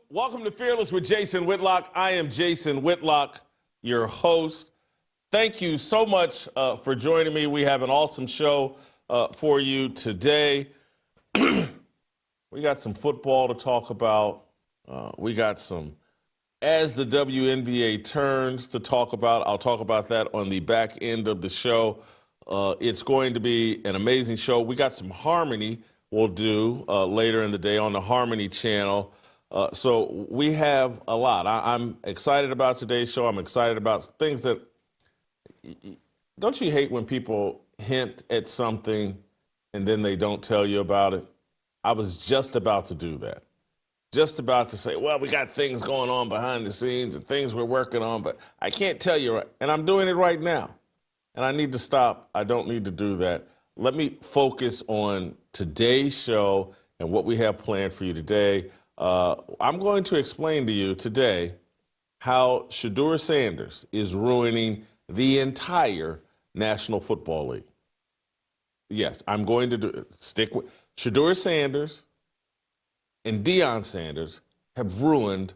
Welcome to Fearless with Jason Whitlock. I am Jason Whitlock, your host. Thank you so much for joining me. We have an awesome show for you today. We got some football to talk about. We got some As the WNBA Turns to talk about. I'll talk about that on the back end of the show. It's going to be an amazing show. We got some Harmony we'll do later in the day on the Harmony channel. So we have a lot. I'm excited about today's show. I'm excited about things that, don't you hate when people hint at something and then they don't tell you about it? I was just about to do that. Just about to say, well, we got things going on behind the scenes and things we're working on, but I can't tell you, and I'm doing it right now. And I need to stop. I don't need to do that. Let me focus on today's show and what we have planned for you today. I'm going to explain to you today how Shedeur Sanders is ruining the entire National Football League. Yes, I'm going to stick with Shedeur Sanders and Deion Sanders have ruined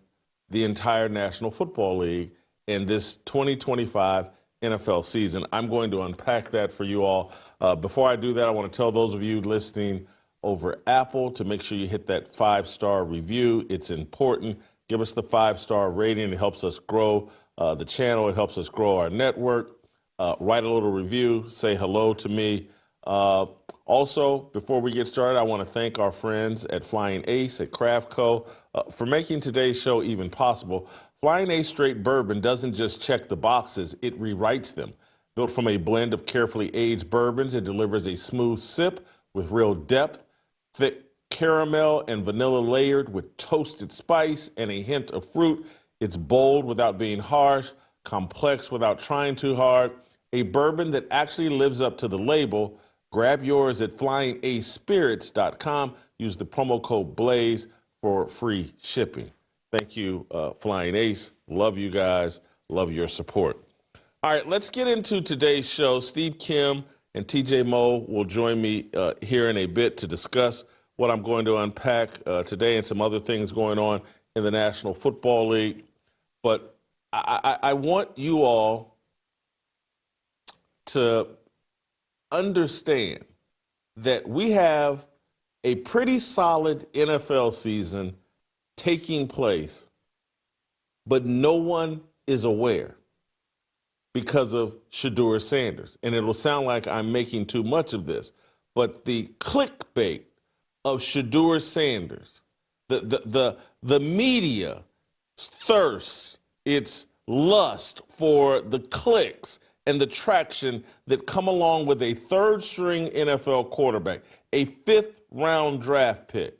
the entire National Football League in this 2025 NFL season. I'm going to unpack that for you all. Before I do that, I want to tell those of you listening over Apple to make sure you hit that 5-star review. It's important. Give us the 5-star rating. It helps us grow the channel. It helps us grow our network. Write a little review. Say hello to me. Also, before we get started, I want to thank our friends at Flying Ace at Craftco for making today's show even possible. Flying Ace Straight Bourbon doesn't just check the boxes, it rewrites them. Built from a blend of carefully aged bourbons, it delivers a smooth sip with real depth, thick caramel and vanilla layered with toasted spice and a hint of fruit. It's bold without being harsh, complex without trying too hard. A bourbon that actually lives up to the label. Grab yours at flyingacespirits.com. Use the promo code BLAZE for free shipping. Thank you, Flying Ace. Love you guys. Love your support. All right, let's get into today's show. Steve Kim and TJ Moe will join me here in a bit to discuss what I'm going to unpack today and some other things going on in the National Football League. But I want you all to understand that we have a pretty solid NFL season taking place, but no one is aware because of Shedeur Sanders. And it'll sound like I'm making too much of this, but the clickbait of Shedeur Sanders, the media thirsts, its lust for the clicks and the traction that come along with a third-string NFL quarterback, a fifth-round draft pick.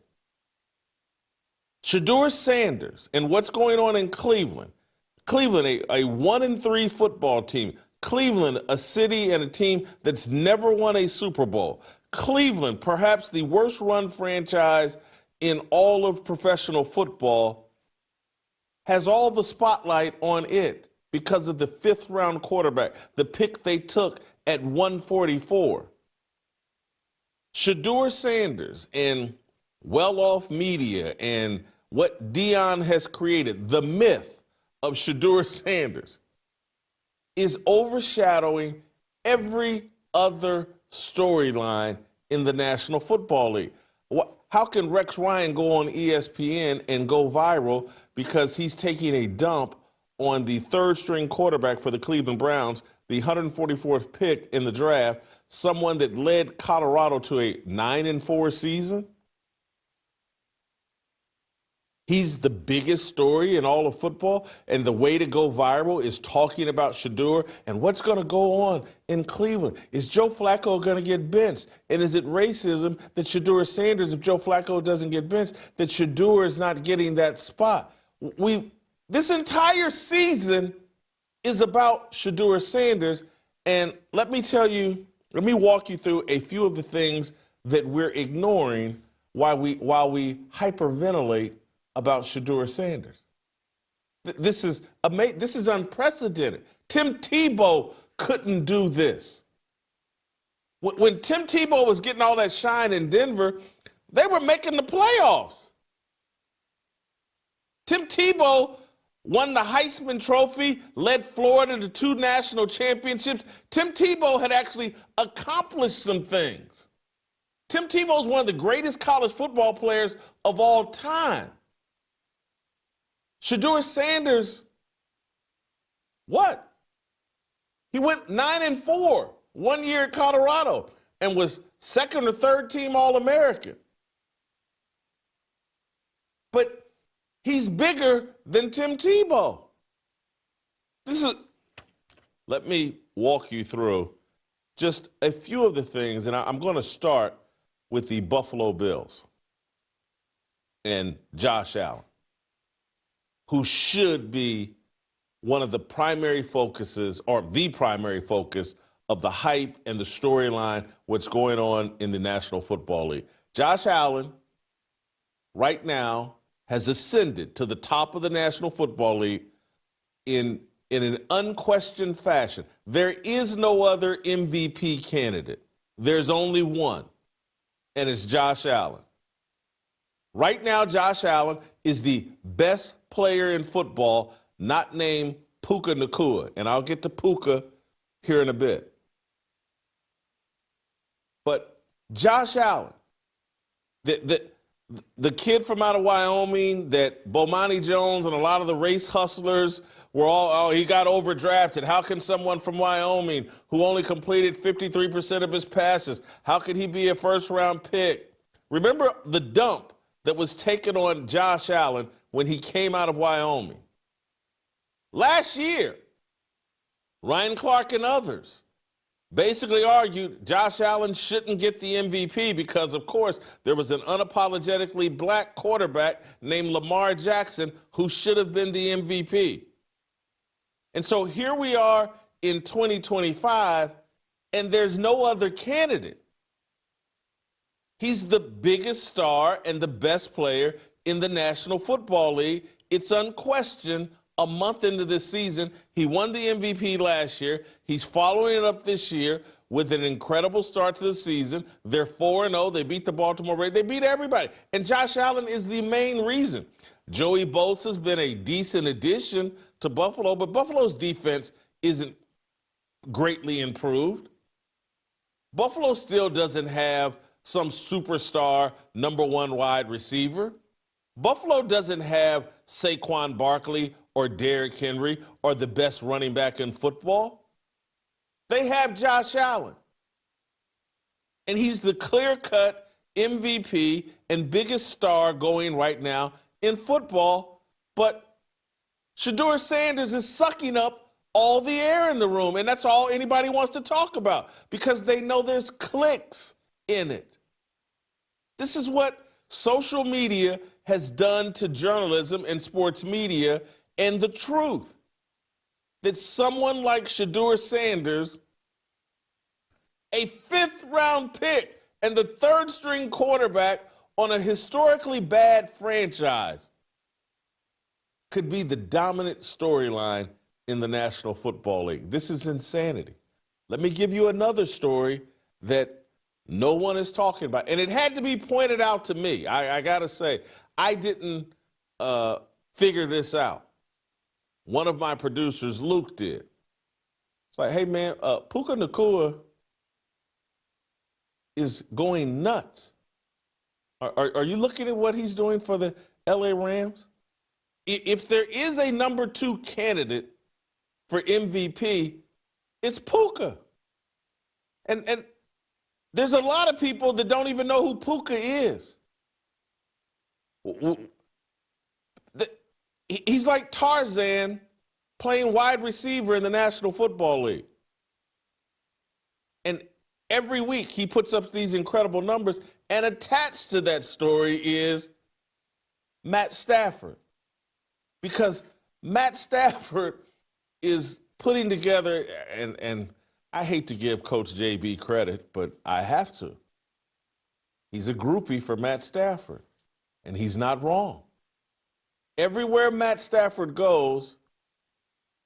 Shedeur Sanders and what's going on in Cleveland. Cleveland, a 1-3 football team. Cleveland, a city and a team that's never won a Super Bowl. Cleveland, perhaps the worst-run franchise in all of professional football, has all the spotlight on it because of the fifth-round quarterback, the pick they took at 144. Shedeur Sanders and well-off media and what Deion has created, the myth of Shedeur Sanders, is overshadowing every other storyline in the National Football League. How can Rex Ryan go on ESPN and go viral because he's taking a dump on the third-string quarterback for the Cleveland Browns, the 144th pick in the draft, someone that led Colorado to a 9-4 season? He's the biggest story in all of football, and the way to go viral is talking about Shedeur and what's going to go on in Cleveland. Is Joe Flacco going to get benched? And is it racism that Shedeur Sanders, if Joe Flacco doesn't get benched, that Shedeur is not getting that spot? This entire season is about Shedeur Sanders, and let me walk you through a few of the things that we're ignoring while we hyperventilate about Shedeur Sanders. This is unprecedented. Tim Tebow couldn't do this. When Tim Tebow was getting all that shine in Denver, they were making the playoffs. Tim Tebow won the Heisman Trophy, led Florida to 2 national championships. Tim Tebow had actually accomplished some things. Tim Tebow is one of the greatest college football players of all time. Shedeur Sanders, what? He went 9-4 one year at Colorado and was second or third team All-American. But he's bigger than Tim Tebow. Let me walk you through just a few of the things, and I'm going to start with the Buffalo Bills and Josh Allen, who should be one of the primary focuses, or the primary focus, of the hype and the storyline, what's going on in the National Football League. Josh Allen, right now, has ascended to the top of the National Football League in an unquestioned fashion. There is no other MVP candidate. There's only one, and it's Josh Allen. Right now, Josh Allen is the best player in football, not named Puka Nacua, and I'll get to Puka here in a bit. But Josh Allen, the kid from out of Wyoming that Bomani Jones and a lot of the race hustlers were all, oh, he got overdrafted. How can someone from Wyoming who only completed 53% of his passes, how could he be a first-round pick? Remember the dump that was taken on Josh Allen when he came out of Wyoming. Last year, Ryan Clark and others basically argued Josh Allen shouldn't get the MVP because, of course, there was an unapologetically black quarterback named Lamar Jackson who should have been the MVP. And so here we are in 2025, and there's no other candidate. He's the biggest star and the best player in the National Football League. It's unquestioned. A month into this season, he won the MVP last year. He's following it up this year with an incredible start to the season. They're 4-0. They beat the Baltimore Ravens. They beat everybody. And Josh Allen is the main reason. Joey Bosa's been a decent addition to Buffalo, but Buffalo's defense isn't greatly improved. Buffalo still doesn't have some superstar number 1 wide receiver. Buffalo doesn't have Saquon Barkley or Derrick Henry or the best running back in football. They have Josh Allen. And he's the clear-cut MVP and biggest star going right now in football. But Shedeur Sanders is sucking up all the air in the room, and that's all anybody wants to talk about because they know there's clicks in it. This is what social media has done to journalism and sports media, and the truth that someone like Shedeur Sanders, a 5th-round pick and the 3rd-string quarterback on a historically bad franchise, could be the dominant storyline in the National Football League. This is insanity. Let me give you another story that no one is talking about, and it had to be pointed out to me. I got to say, I didn't figure this out. One of my producers, Luke, did. It's like, hey, man, Puka Nacua is going nuts. Are you looking at what he's doing for the LA Rams? If there is a number 2 candidate for MVP, it's Puka. And there's a lot of people that don't even know who Puka is. He's like Tarzan playing wide receiver in the National Football League. And every week he puts up these incredible numbers, and attached to that story is Matt Stafford. Because Matt Stafford is putting together, and I hate to give Coach JB credit, but I have to. He's a groupie for Matt Stafford, and he's not wrong. Everywhere Matt Stafford goes,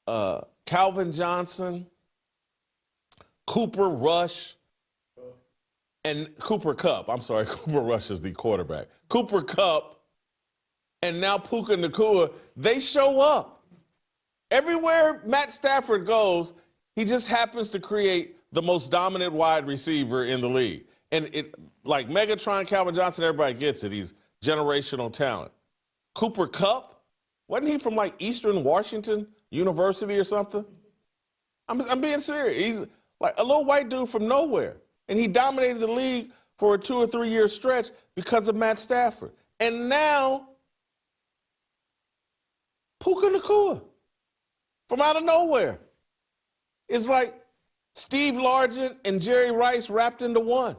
Calvin Johnson, Cooper Rush, and Cooper Kupp. I'm sorry, Cooper Rush is the quarterback. Cooper Kupp and now Puka Nacua, they show up. Everywhere Matt Stafford goes, he just happens to create the most dominant wide receiver in the league. And it, like Megatron, Calvin Johnson, everybody gets it. He's generational talent. Cooper Kupp, wasn't he from like Eastern Washington University or something? I'm being serious. He's like a little white dude from nowhere. And he dominated the league for a 2 or 3 year stretch because of Matt Stafford. And now, Puka Nacua, from out of nowhere. It's like Steve Largent and Jerry Rice wrapped into one.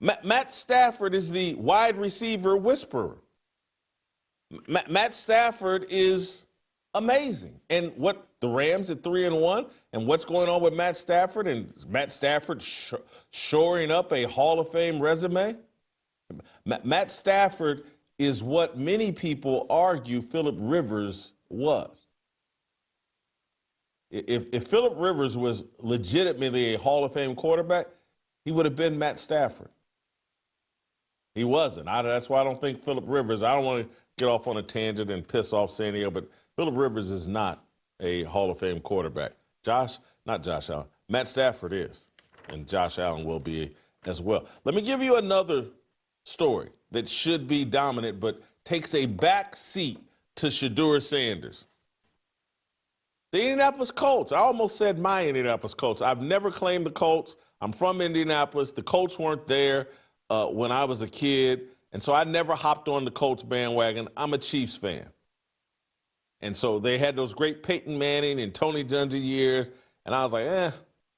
Matt Stafford is the wide receiver whisperer. Matt Stafford is amazing. And what the Rams at 3-1 and what's going on with Matt Stafford and Matt Stafford shoring up a Hall of Fame resume. Matt Stafford is what many people argue Phillip Rivers was. If Phillip Rivers was legitimately a Hall of Fame quarterback, he would have been Matt Stafford. He wasn't. That's why I don't think Phillip Rivers, I don't want to get off on a tangent and piss off San Diego, but Phillip Rivers is not a Hall of Fame quarterback. Not Josh Allen, Matt Stafford is, and Josh Allen will be as well. Let me give you another story that should be dominant, but takes a back seat to Shedeur Sanders. The Indianapolis Colts. I almost said my Indianapolis Colts. I've never claimed the Colts. I'm from Indianapolis. The Colts weren't there when I was a kid, and so I never hopped on the Colts bandwagon. I'm a Chiefs fan. And so they had those great Peyton Manning and Tony Dungy years, and I was like,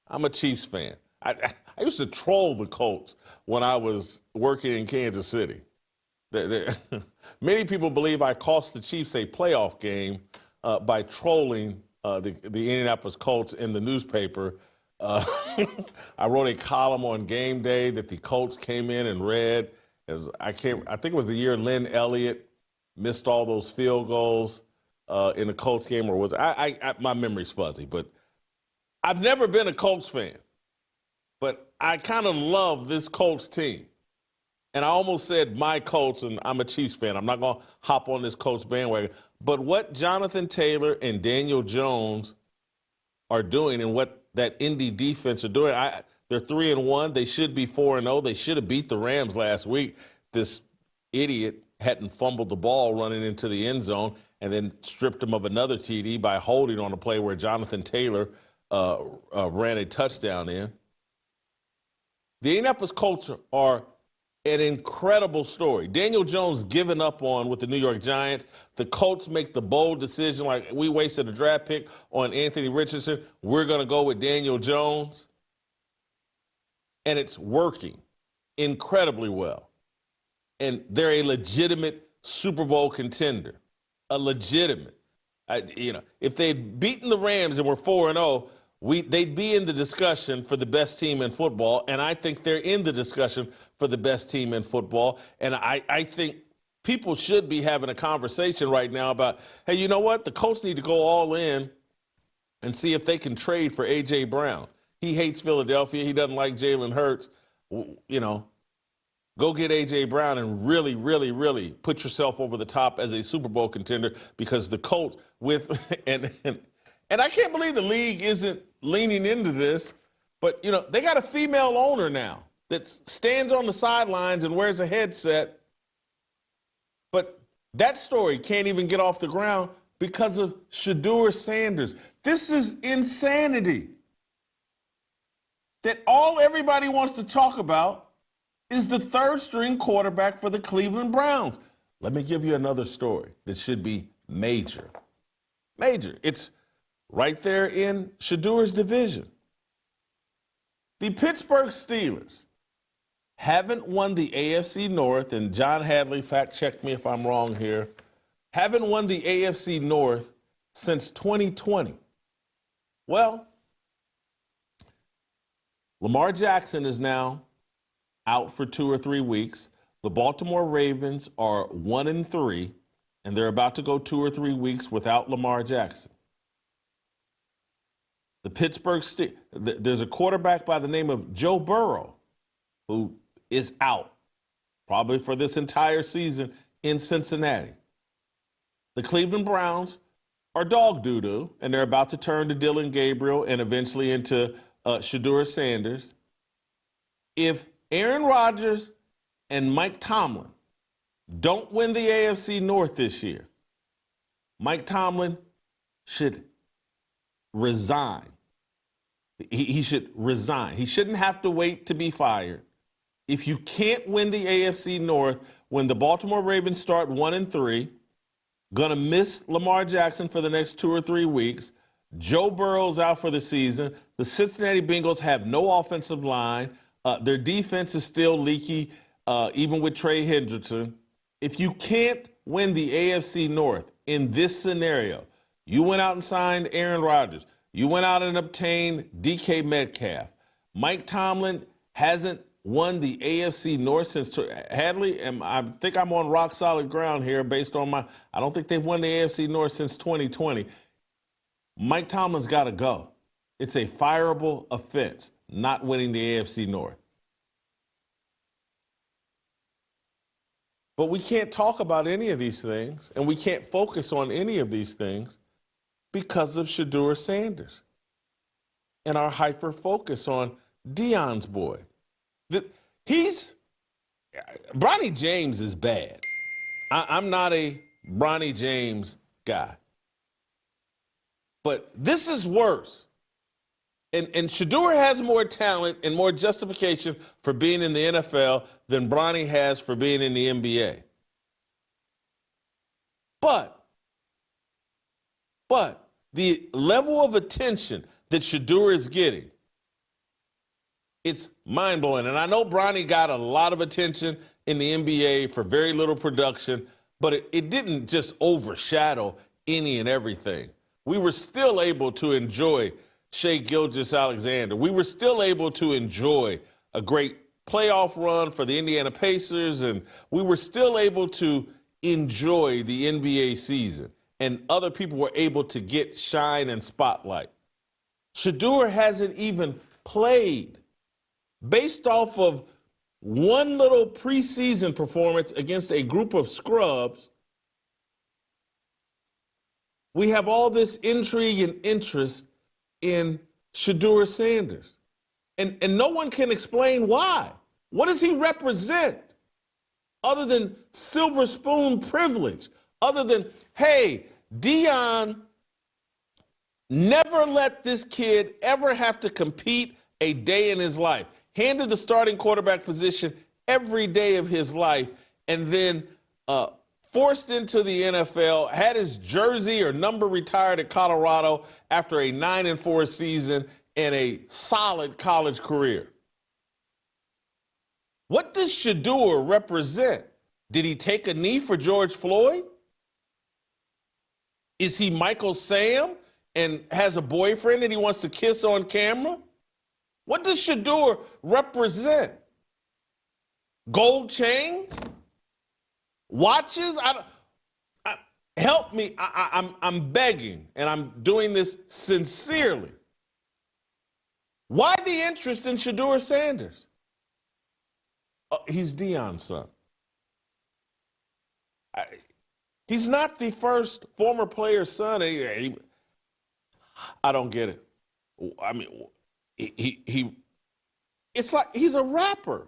I'm a Chiefs fan. I used to troll the Colts when I was working in Kansas City. Many people believe I cost the Chiefs a playoff game by trolling the Indianapolis Colts in the newspaper. I wrote a column on game day that the Colts came in and read. I think it was the year Lynn Elliott missed all those field goals in the Colts game, or was my memory's fuzzy, but I've never been a Colts fan. But I kind of love this Colts team. And I almost said my Colts, and I'm a Chiefs fan. I'm not going to hop on this Colts bandwagon. But what Jonathan Taylor and Daniel Jones are doing and what that Indy defense are doing, they're 3-1. They should be 4-0. They should have beat the Rams last week. This idiot hadn't fumbled the ball running into the end zone and then stripped him of another TD by holding on a play where Jonathan Taylor ran a touchdown in. The Indianapolis Colts are an incredible story. Daniel Jones given up on with the New York Giants. The Colts make the bold decision, like we wasted a draft pick on Anthony Richardson. We're going to go with Daniel Jones. And it's working incredibly well. And they're a legitimate Super Bowl contender. A legitimate. If they'd beaten the Rams and were 4-0, they'd be in the discussion for the best team in football, and I think they're in the discussion for the best team in football. And I think people should be having a conversation right now about, hey, you know what? The Colts need to go all in and see if they can trade for A.J. Brown. He hates Philadelphia. He doesn't like Jalen Hurts. Go get A.J. Brown and really, really, really put yourself over the top as a Super Bowl contender, because the Colts and I can't believe the league isn't leaning into this, but, they got a female owner now that stands on the sidelines and wears a headset. But that story can't even get off the ground because of Shedeur Sanders. This is insanity. That all everybody wants to talk about is the third-string quarterback for the Cleveland Browns. Let me give you another story that should be major. Major. It's right there in Shedeur's division. The Pittsburgh Steelers haven't won the AFC North, and John Hadley, fact-check me if I'm wrong here, haven't won the AFC North since 2020. Well, Lamar Jackson is now out for 2 or 3 weeks. The Baltimore Ravens are 1-3, and they're about to go 2 or 3 weeks without Lamar Jackson. The Pittsburgh Steelers, there's a quarterback by the name of Joe Burrow who is out probably for this entire season in Cincinnati. The Cleveland Browns are dog doo-doo, and they're about to turn to Dylan Gabriel and eventually into Shedeur Sanders. If Aaron Rodgers and Mike Tomlin don't win the AFC North this year, Mike Tomlin should resign. He should resign. He shouldn't have to wait to be fired. If you can't win the AFC North when the Baltimore Ravens start 1-3, gonna miss Lamar Jackson for the next 2 or 3 weeks, Joe Burrow's out for the season, the Cincinnati Bengals have no offensive line, their defense is still leaky, even with Trey Hendrickson. If you can't win the AFC North in this scenario, you went out and signed Aaron Rodgers, you went out and obtained DK Metcalf. Mike Tomlin hasn't won the AFC North since Hadley, and I think I'm on rock solid ground here based on I don't think they've won the AFC North since 2020. Mike Tomlin's got to go. It's a fireable offense, not winning the AFC North. But we can't talk about any of these things, and we can't focus on any of these things because of Shedeur Sanders and our hyper focus on Deion's boy. Bronny James is bad. I'm not a Bronny James guy. But this is worse. And Shedeur has more talent and more justification for being in the NFL than Bronny has for being in the NBA. But the level of attention that Shedeur is getting, it's mind-blowing. And I know Bronny got a lot of attention in the NBA for very little production, but it didn't just overshadow any and everything. We were still able to enjoy Shai Gilgeous-Alexander. We were still able to enjoy a great playoff run for the Indiana Pacers, and we were still able to enjoy the NBA season, and other people were able to get shine and spotlight. Shedeur hasn't even played. Based off of one little preseason performance against a group of scrubs, we have all this intrigue and interest in Shedeur Sanders. And no one can explain why. What does he represent other than silver spoon privilege? Other than, hey, Deion never let this kid ever have to compete a day in his life. Handed the starting quarterback position every day of his life, and then forced into the NFL, had his jersey or number retired at Colorado after a 9-4 season and a solid college career. What does Shedeur represent? Did he take a knee for George Floyd? Is he Michael Sam and has a boyfriend that he wants to kiss on camera? What does Shedeur represent? Gold chains? Watches? Help me. I'm begging, and I'm doing this sincerely. Why the interest in Shedeur Sanders? He's Deion's son. He's not the first former player's son. I don't get it. I mean, it's like he's a rapper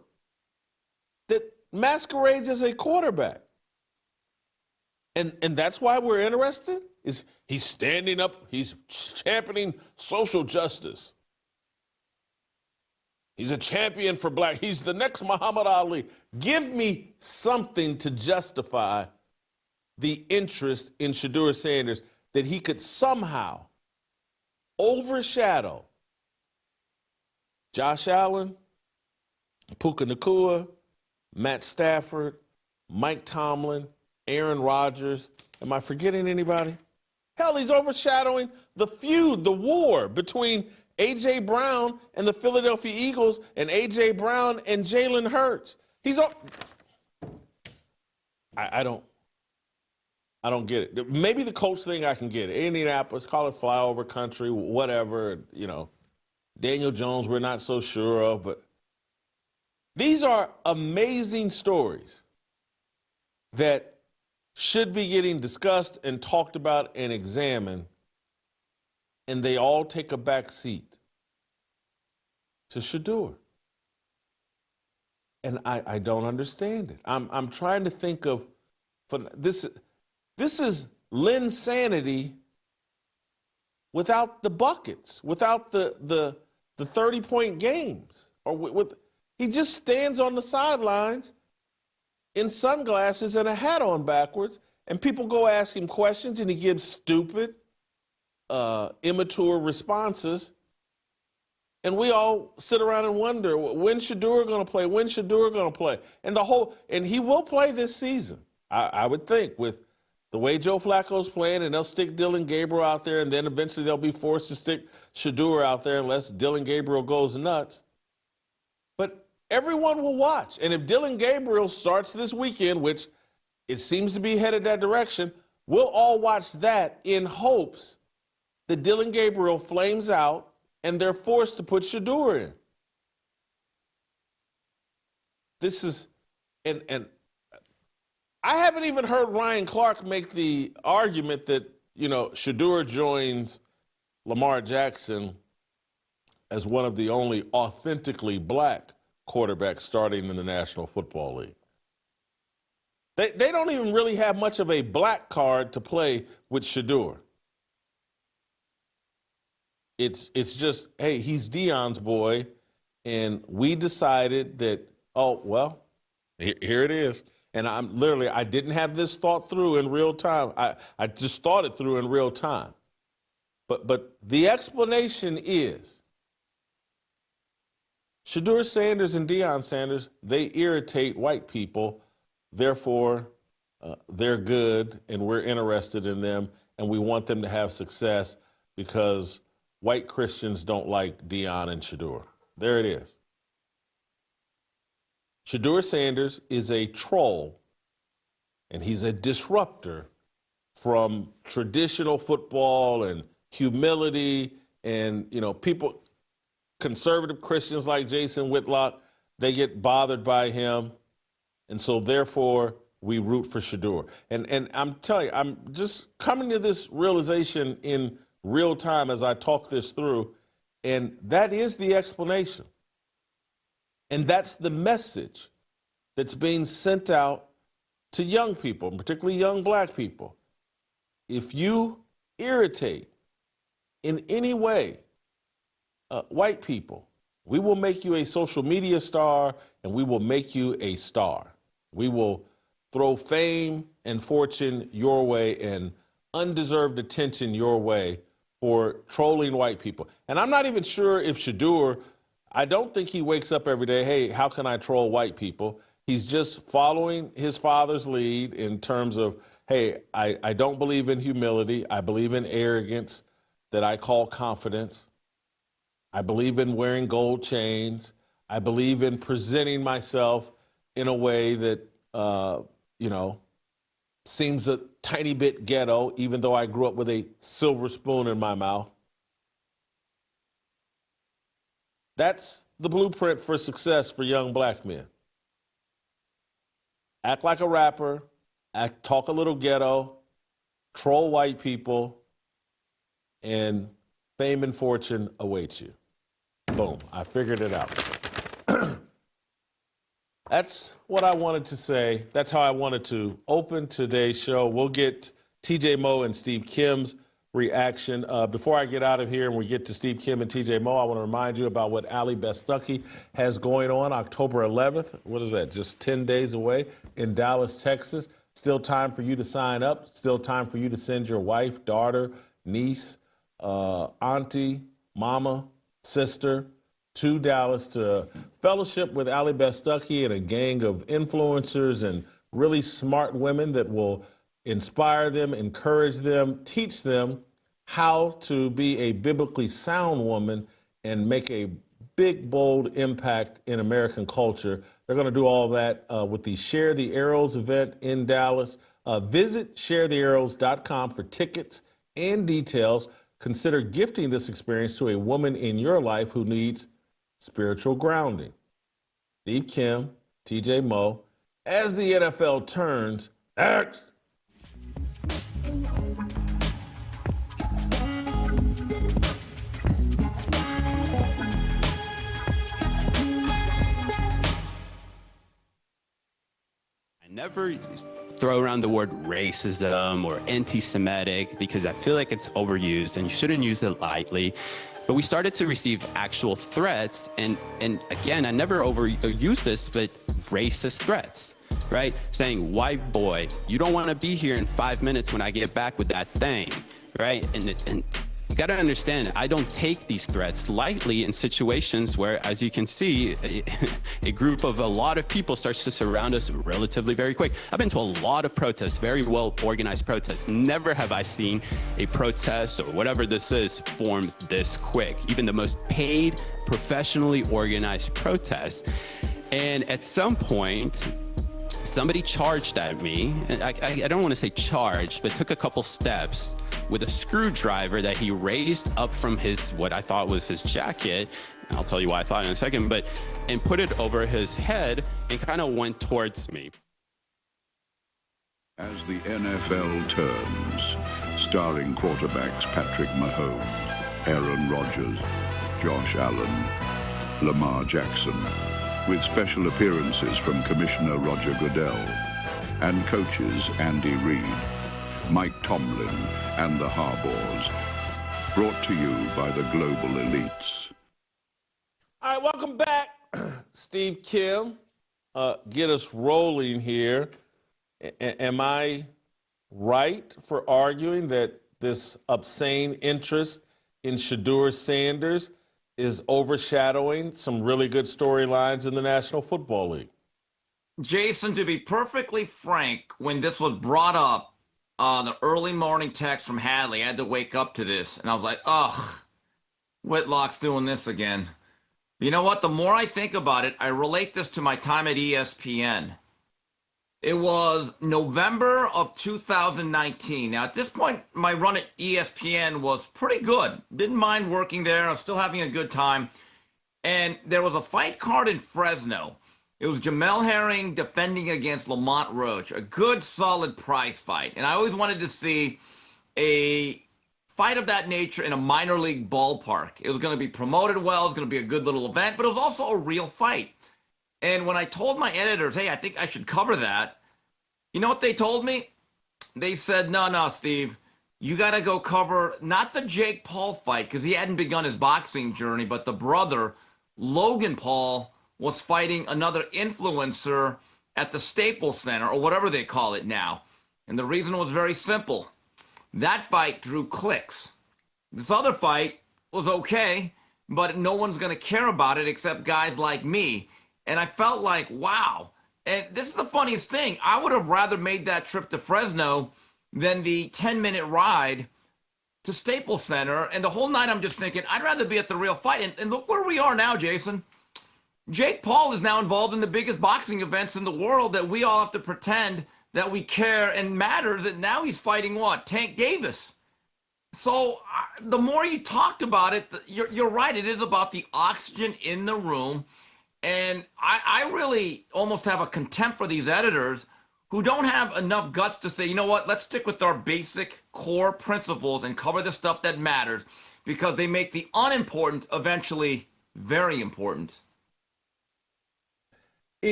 that masquerades as a quarterback. And that's why we're interested? Is he's standing up, he's championing social justice. He's a champion for black. He's the next Muhammad Ali. Give me something to justify the interest in Shedeur Sanders that he could somehow overshadow Josh Allen, Puka Nacua, Matt Stafford, Mike Tomlin, Aaron Rodgers. Am I forgetting anybody? Hell, he's overshadowing the feud, the war between A.J. Brown and the Philadelphia Eagles and A.J. Brown and Jalen Hurts. I don't get it. Maybe the Colts thing I can get it. Indianapolis, call it flyover country, whatever, Daniel Jones, we're not so sure of, but these are amazing stories that should be getting discussed and talked about and examined, and they all take a back seat to Shedeur. And I don't understand it. I'm trying to think of this. This is Lynn's sanity without the buckets, without the 30-point games, or he just stands on the sidelines in sunglasses and a hat on backwards, and people go ask him questions, and he gives stupid, immature responses. And we all sit around and wonder, when's Shedeur going to play? When's Shedeur going to play? And he will play this season, I would think, with the way Joe Flacco's playing, and they'll stick Dylan Gabriel out there, and then eventually they'll be forced to stick Shedeur out there unless Dylan Gabriel goes nuts. But everyone will watch. And if Dylan Gabriel starts this weekend, which it seems to be headed that direction, we'll all watch that in hopes that Dylan Gabriel flames out and they're forced to put Shedeur in. This is, and I haven't even heard Ryan Clark make the argument that, Shedeur joins Lamar Jackson as one of the only authentically black quarterbacks starting in the National Football League. They don't even really have much of a black card to play with Shedeur. It's just, hey, he's Deion's boy, and we decided that, here it is. And I didn't have this thought through in real time. I just thought it through in real time. But the explanation is Shedeur Sanders and Deion Sanders, they irritate white people. Therefore, they're good, and we're interested in them, and we want them to have success because white Christians don't like Deion and Shedeur. There it is. Shedeur Sanders is a troll, and he's a disruptor from traditional football and humility, and people, conservative Christians like Jason Whitlock, they get bothered by him, and so therefore we root for Shedeur. And I'm telling you, I'm just coming to this realization in real time as I talk this through, and that is the explanation. And that's the message that's being sent out to young people, particularly young black people. If you irritate in any way white people, we will make you a social media star, and we will make you a star. We will throw fame and fortune your way and undeserved attention your way for trolling white people. And I'm not even sure if Shedeur, I don't think he wakes up every day, hey, how can I troll white people? He's just following his father's lead in terms of, hey, I don't believe in humility. I believe in arrogance that I call confidence. I believe in wearing gold chains. I believe in presenting myself in a way that, seems a tiny bit ghetto, even though I grew up with a silver spoon in my mouth. That's the blueprint for success for young black men. Act like a rapper, talk a little ghetto, troll white people, and fame and fortune awaits you. Boom, I figured it out. That's what I wanted to say. That's how I wanted to open today's show. We'll get TJ Moe and Steve Kim's reaction. Before I get out of here and we get to Steve Kim and TJ Moe, I want to remind you about what Ali Bestucky has going on October 11th. What is that? Just 10 days away in Dallas, Texas. Still time for you to sign up. Still time for you to send your wife, daughter, niece, auntie, mama, sister to Dallas to fellowship with Ali Bestucky and a gang of influencers and really smart women that will inspire them, encourage them, teach them how to be a biblically sound woman and make a big, bold impact in American culture. They're going to do all that with the Share the Arrows event in Dallas. Visit sharethearrows.com for tickets and details. Consider gifting this experience to a woman in your life who needs spiritual grounding. Steve Kim, TJ Moe, As the NFL Turns, next. Never throw around the word racism or anti-Semitic because I feel like it's overused and you shouldn't use it lightly. But we started to receive actual threats, and again, I never overuse this, but racist threats, right? Saying, white boy, you don't want to be here in 5 minutes when I get back with that thing, right? And you got to understand, I don't take these threats lightly in situations where, as you can see, a group of a lot of people starts to surround us relatively very quick. I've been to a lot of protests, very well organized protests. Never have I seen a protest or whatever this is form this quick, even the most paid, professionally organized protest. And at some point, somebody charged at me, and I don't want to say charged, but took a couple steps with a screwdriver that he raised up from his, what I thought was his jacket. I'll tell you why I thought in a second, and put it over his head and kind of went towards me. As the NFL Turns, starring quarterbacks Patrick Mahomes, Aaron Rodgers, Josh Allen, Lamar Jackson, with special appearances from Commissioner Roger Goodell and coaches Andy Reid, Mike Tomlin, and the Harbaughs. Brought to you by the global elites. All right, welcome back. Steve Kim, get us rolling here. Am I right for arguing that this obscene interest in Shedeur Sanders is overshadowing some really good storylines in the National Football League? Jason, to be perfectly frank, when this was brought up, the early morning text from Hadley, I had to wake up to this, and I was like, ugh, Whitlock's doing this again. You know what? The more I think about it, I relate this to my time at ESPN. It was November of 2019. Now, at this point, my run at ESPN was pretty good. Didn't mind working there. I was still having a good time. And there was a fight card in Fresno. It was Jamel Herring defending against Lamont Roach, a good, solid prize fight. And I always wanted to see a fight of that nature in a minor league ballpark. It was going to be promoted well. It was going to be a good little event, but it was also a real fight. And when I told my editors, hey, I think I should cover that, you know what they told me? They said, no, Steve, you got to go cover not the Jake Paul fight because he hadn't begun his boxing journey, but the brother, Logan Paul, was fighting another influencer at the Staples Center, or whatever they call it now. And the reason was very simple. That fight drew clicks. This other fight was okay, but no one's going to care about it except guys like me. And I felt like, wow. And this is the funniest thing. I would have rather made that trip to Fresno than the 10-minute ride to Staples Center. And the whole night I'm just thinking, I'd rather be at the real fight. And look where we are now, Jason. Jake Paul is now involved in the biggest boxing events in the world that we all have to pretend that we care and matters. And now he's fighting what? Tank Davis. So the more you talked about it, you're right. It is about the oxygen in the room. And I really almost have a contempt for these editors who don't have enough guts to say, you know what, let's stick with our basic core principles and cover the stuff that matters, because they make the unimportant eventually very important.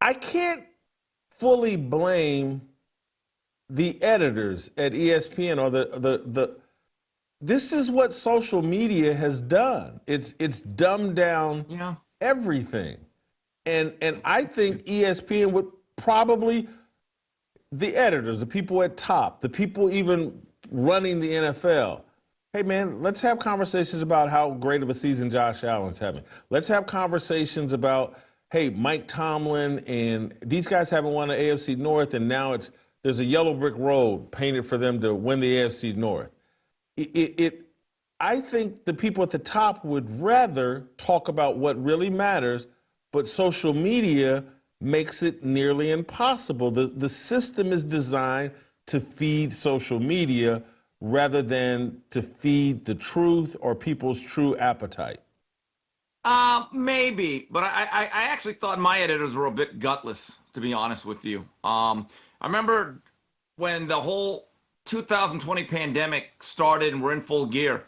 I can't fully blame the editors at ESPN or the this is what social media has done. It's dumbed down everything. And I think ESPN would probably, the editors, the people at top, the people even running the NFL, hey man, let's have conversations about how great of a season Josh Allen's having. Let's have conversations about, hey, Mike Tomlin and these guys haven't won the AFC North, and now there's a yellow brick road painted for them to win the AFC North. I think the people at the top would rather talk about what really matters, but social media makes it nearly impossible. The system is designed to feed social media rather than to feed the truth or people's true appetite. Maybe, but I actually thought my editors were a bit gutless, to be honest with you. I remember when the whole 2020 pandemic started and we're in full gear,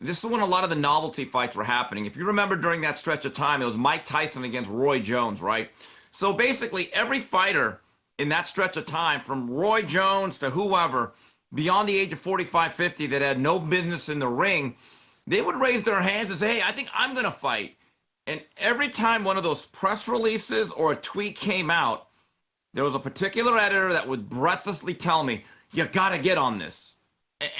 this is when a lot of the novelty fights were happening. If you remember during that stretch of time, it was Mike Tyson against Roy Jones, right? So basically every fighter in that stretch of time, from Roy Jones to whoever, beyond the age of 45, 50, that had no business in the ring, they would raise their hands and say, hey, I think I'm going to fight. And every time one of those press releases or a tweet came out, there was a particular editor that would breathlessly tell me, you got to get on this.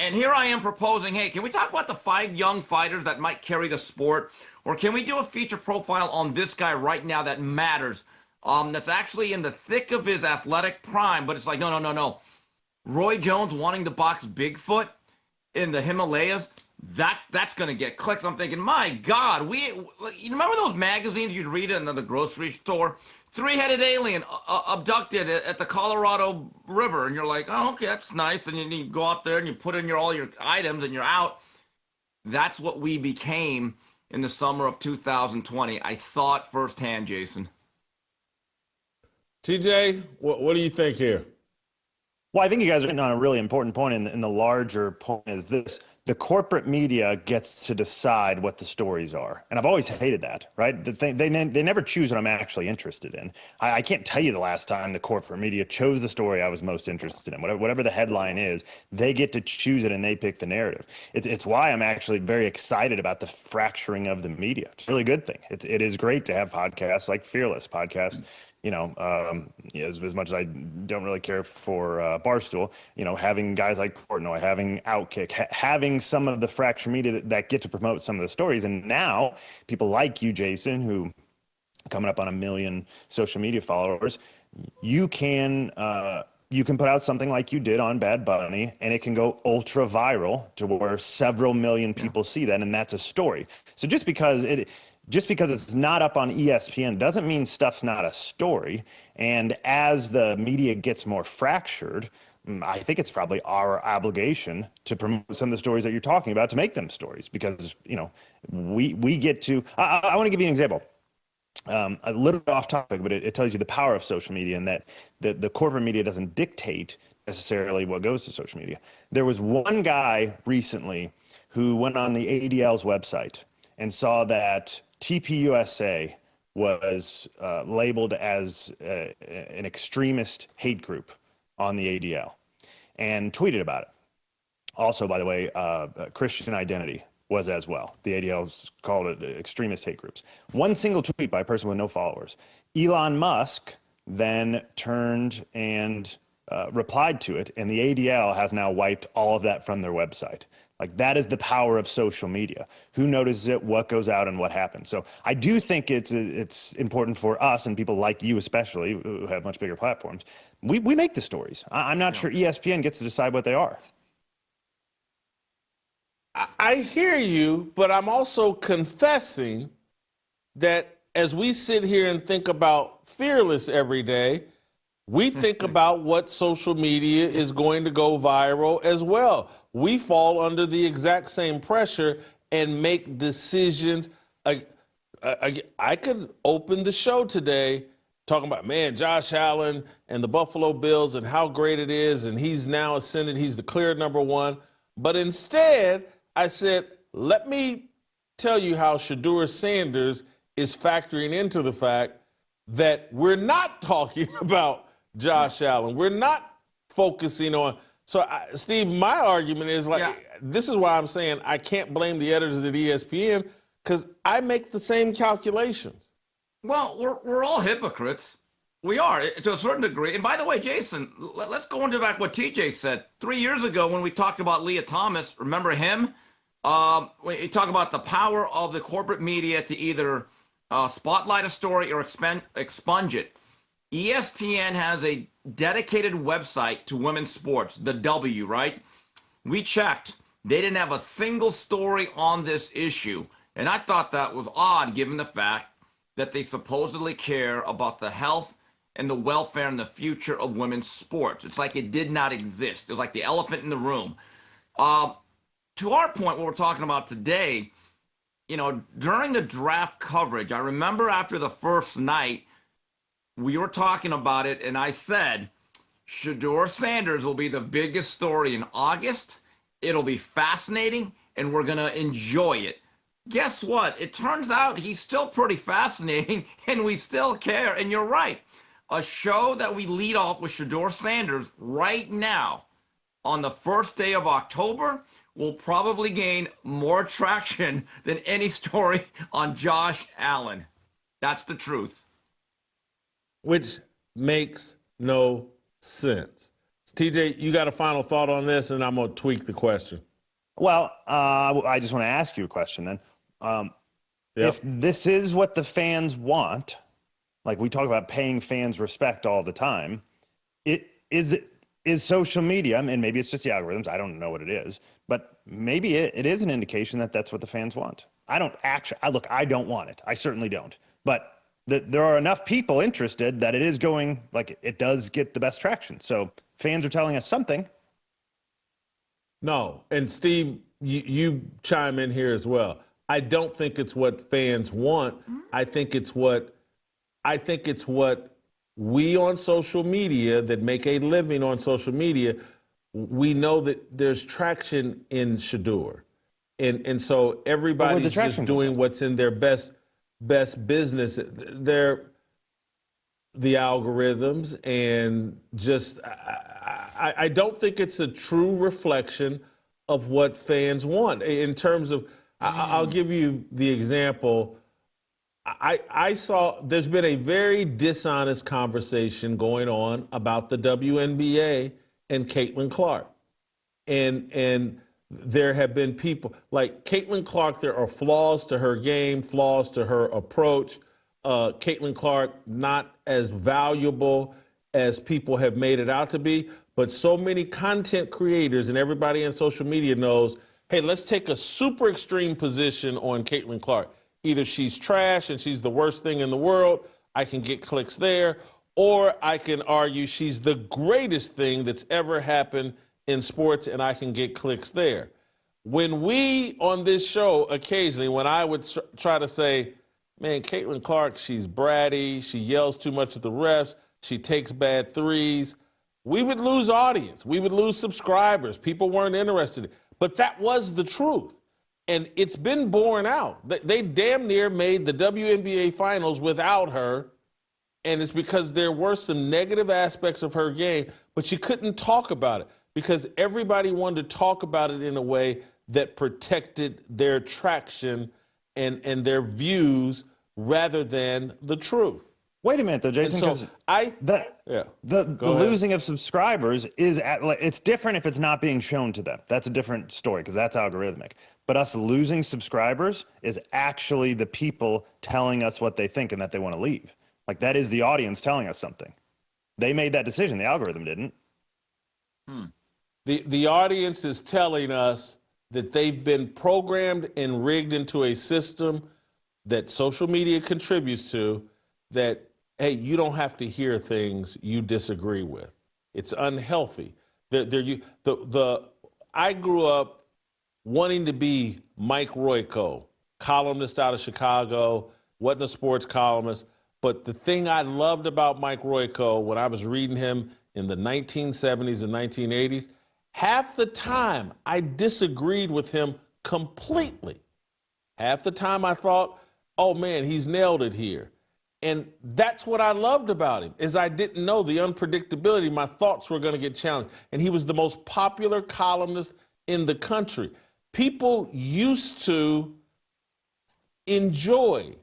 And here I am proposing, hey, can we talk about the 5 young fighters that might carry the sport? Or can we do a feature profile on this guy right now that matters, that's actually in the thick of his athletic prime? But it's like, no. Roy Jones wanting to box Bigfoot in the Himalayas, that's going to get clicks. I'm thinking, my God, you remember those magazines you'd read in the grocery store? 3-headed alien abducted at the Colorado River. And you're like, oh, okay, that's nice. And you go out there and you put in all your items and you're out. That's what we became in the summer of 2020. I saw it firsthand, Jason. TJ, what do you think here? Well, I think you guys are hitting on a really important point, and the larger point is this. The corporate media gets to decide what the stories are. And I've always hated that, right? They never choose what I'm actually interested in. I can't tell you the last time the corporate media chose the story I was most interested in. Whatever the headline is, they get to choose it and they pick the narrative. It's why I'm actually very excited about the fracturing of the media. It's a really good thing. It is great to have podcasts like Fearless podcasts. As much as I don't really care for Barstool, having guys like Portnoy, having Outkick, having some of the fracture media that get to promote some of the stories. And now people like you, Jason, who coming up on 1 million social media followers, you can put out something like you did on Bad Bunny, and it can go ultra viral to where several million people see that, and that's a story. So just because it's not up on ESPN doesn't mean stuff's not a story. And as the media gets more fractured, I think it's probably our obligation to promote some of the stories that you're talking about, to make them stories, because, we get to, I want to give you an example. A little bit off topic, but it tells you the power of social media, and that the corporate media doesn't dictate necessarily what goes to social media. There was one guy recently who went on the ADL's website and saw that TPUSA was labeled as an extremist hate group on the ADL, and tweeted about it. Also, by the way, Christian Identity was as well. The ADL's called it extremist hate groups. One single tweet by a person with no followers. Elon Musk then turned and replied to it, and the ADL has now wiped all of that from their website. Like, that is the power of social media. Who notices it, what goes out, and what happens. So I do think it's important for us, and people like you especially, who have much bigger platforms. We make the stories. I'm not sure ESPN gets to decide what they are. I hear you, but I'm also confessing that as we sit here and think about Fearless every day, we think about what social media is going to go viral as well. We fall under the exact same pressure and make decisions. I could open the show today talking about, man, Josh Allen and the Buffalo Bills and how great it is, and he's now ascended. He's the clear number one. But instead, I said, let me tell you how Shedeur Sanders is factoring into the fact that we're not talking about Josh Allen. We're not focusing on. So, Steve, my argument is this is why I'm saying I can't blame the editors at ESPN, because I make the same calculations. Well, we're all hypocrites. We are, to a certain degree. And by the way, Jason, let's go into back what TJ said. 3 years ago when we talked about Leah Thomas, remember him? When you talk about the power of the corporate media to either spotlight a story or expunge it. ESPN has a dedicated website to women's sports, the W, right? We checked. They didn't have a single story on this issue. And I thought that was odd, given the fact that they supposedly care about the health and the welfare and the future of women's sports. It's like it did not exist. It was like the elephant in the room. To our point, what we're talking about today, during the draft coverage, I remember after the first night, we were talking about it, and I said, Shedeur Sanders will be the biggest story in August. It'll be fascinating, and we're going to enjoy it. Guess what? It turns out he's still pretty fascinating, and we still care. And you're right. A show that we lead off with Shedeur Sanders right now on the first day of October will probably gain more traction than any story on Josh Allen. That's the truth. Which makes no sense. TJ, you got a final thought on this, and I'm going to tweak the question. Well, I just want to ask you a question then. If this is what the fans want, like we talk about paying fans respect all the time, is social media, and maybe it's just the algorithms, I don't know what it is, but maybe it is an indication that that's what the fans want. I don't want it. I certainly don't. But there are enough people interested that it is going, like, it does get the best traction. So fans are telling us something. No, and Steve, you chime in here as well. I don't think it's what fans want. I think it's what we on social media that make a living on social media, we know that there's traction in Shedeur. And so everybody's just doing what's in their best business. They're the algorithms, and just I don't think it's a true reflection of what fans want in terms of. I'll give you the example. I saw there's been a very dishonest conversation going on about the WNBA and Caitlin Clark. And there have been people like Caitlin Clark, there are flaws to her game, flaws to her approach. Caitlin Clark, not as valuable as people have made it out to be, but so many content creators and everybody in social media knows, hey, let's take a super extreme position on Caitlin Clark. Either she's trash and she's the worst thing in the world, I can get clicks there, or I can argue she's the greatest thing that's ever happened in sports and I can get clicks there. When we on this show, occasionally, when I would try to say, man, Caitlin Clark, she's bratty, she yells too much at the refs, she takes bad threes, we would lose audience, we would lose subscribers, people weren't interested. But that was the truth. And it's been borne out. They damn near made the WNBA finals without her. And it's because there were some negative aspects of her game, but she couldn't talk about it because everybody wanted to talk about it in a way that protected their traction and their views rather than the truth. Wait a minute, though, Jason. So the losing of subscribers it's different if it's not being shown to them. That's a different story because that's algorithmic. But us losing subscribers is actually the people telling us what they think and that they want to leave. Like that is the audience telling us something. They made that decision. The algorithm didn't. The audience is telling us that they've been programmed and rigged into a system that social media contributes to that, hey, you don't have to hear things you disagree with. It's unhealthy. I grew up wanting to be Mike Royko, columnist out of Chicago, wasn't a sports columnist. But the thing I loved about Mike Royko when I was reading him in the 1970s and 1980s, half the time I disagreed with him completely. Half the time I thought, oh man, he's nailed it here. And that's what I loved about him, is I didn't know the unpredictability. My thoughts were going to get challenged. And he was the most popular columnist in the country. People used to enjoy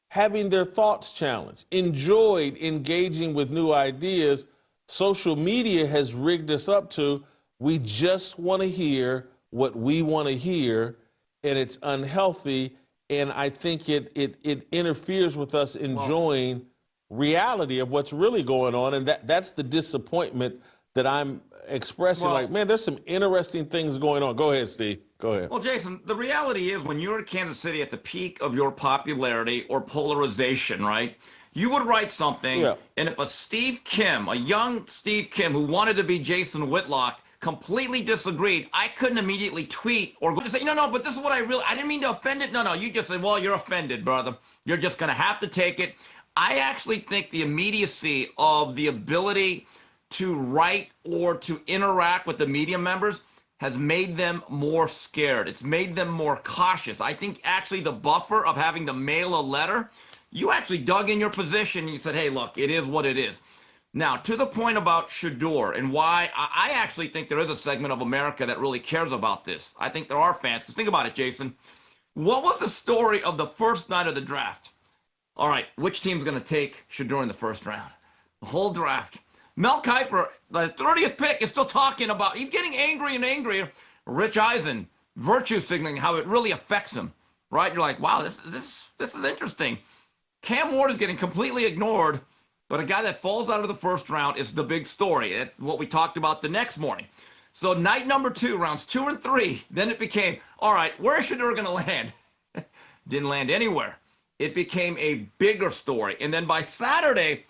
having their thoughts challenged, enjoyed engaging with new ideas. Social media has rigged us up to, we just want to hear what we want to hear, and it's unhealthy. And I think it interferes with us enjoying reality of what's really going on. And that's the disappointment that I'm expressing. Like, man, there's some interesting things going on. Go ahead, Steve. Go ahead. Well, Jason, the reality is when you're in Kansas City at the peak of your popularity or polarization, right, you would write something, and if a young Steve Kim who wanted to be Jason Whitlock, completely disagreed, I couldn't immediately tweet or go to say, no, but this is what I didn't mean to offend it. No, you just say, well, you're offended, brother. You're just going to have to take it. I actually think the immediacy of the ability to write or to interact with the media members has made them more scared. It's made them more cautious. I think actually the buffer of having to mail a letter, you actually dug in your position and you said, hey, look, it is what it is. Now, to the point about Shedeur and why I actually think there is a segment of America that really cares about this. I think there are fans. Because think about it, Jason. What was the story of the first night of the draft? All right, which team's going to take Shedeur in the first round? The whole draft. Mel Kiper, the 30th pick, is still talking about, he's getting angry and angrier. Rich Eisen, virtue signaling, how it really affects him, right? You're like, wow, this is interesting. Cam Ward is getting completely ignored, but a guy that falls out of the first round is the big story. It's what we talked about the next morning. So night number 2, rounds 2 and 3, then it became, all right, where is Shedeur going to land? Didn't land anywhere. It became a bigger story. And then by Saturday,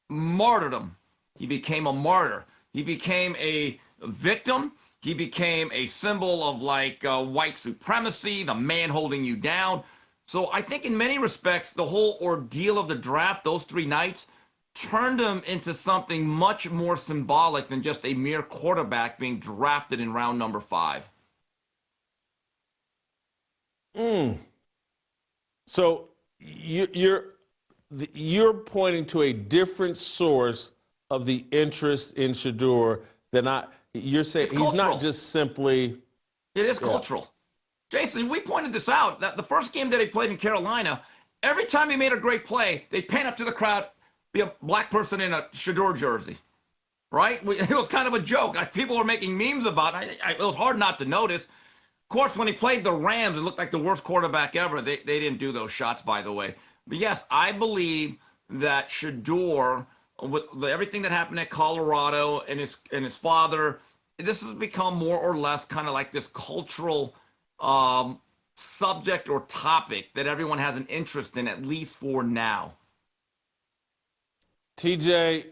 martyrdom. He became a martyr. He became a victim. He became a symbol of like white supremacy, the man holding you down. So I think in many respects, the whole ordeal of the draft, those 3 nights, turned him into something much more symbolic than just a mere quarterback being drafted in round number 5. So you're pointing to a different source of the interest in Shedeur than you're saying he's not just simply. It is cultural. Jason, we pointed this out, that the first game that he played in Carolina, every time he made a great play, they'd pan up to the crowd, be a black person in a Shedeur jersey, right? It was kind of a joke. People were making memes about it. It was hard not to notice. Of course, when he played the Rams, it looked like the worst quarterback ever. They didn't do those shots, by the way. But yes, I believe that Shedeur, with everything that happened at Colorado and his father, this has become more or less kind of like this cultural subject or topic that everyone has an interest in, at least for now. TJ,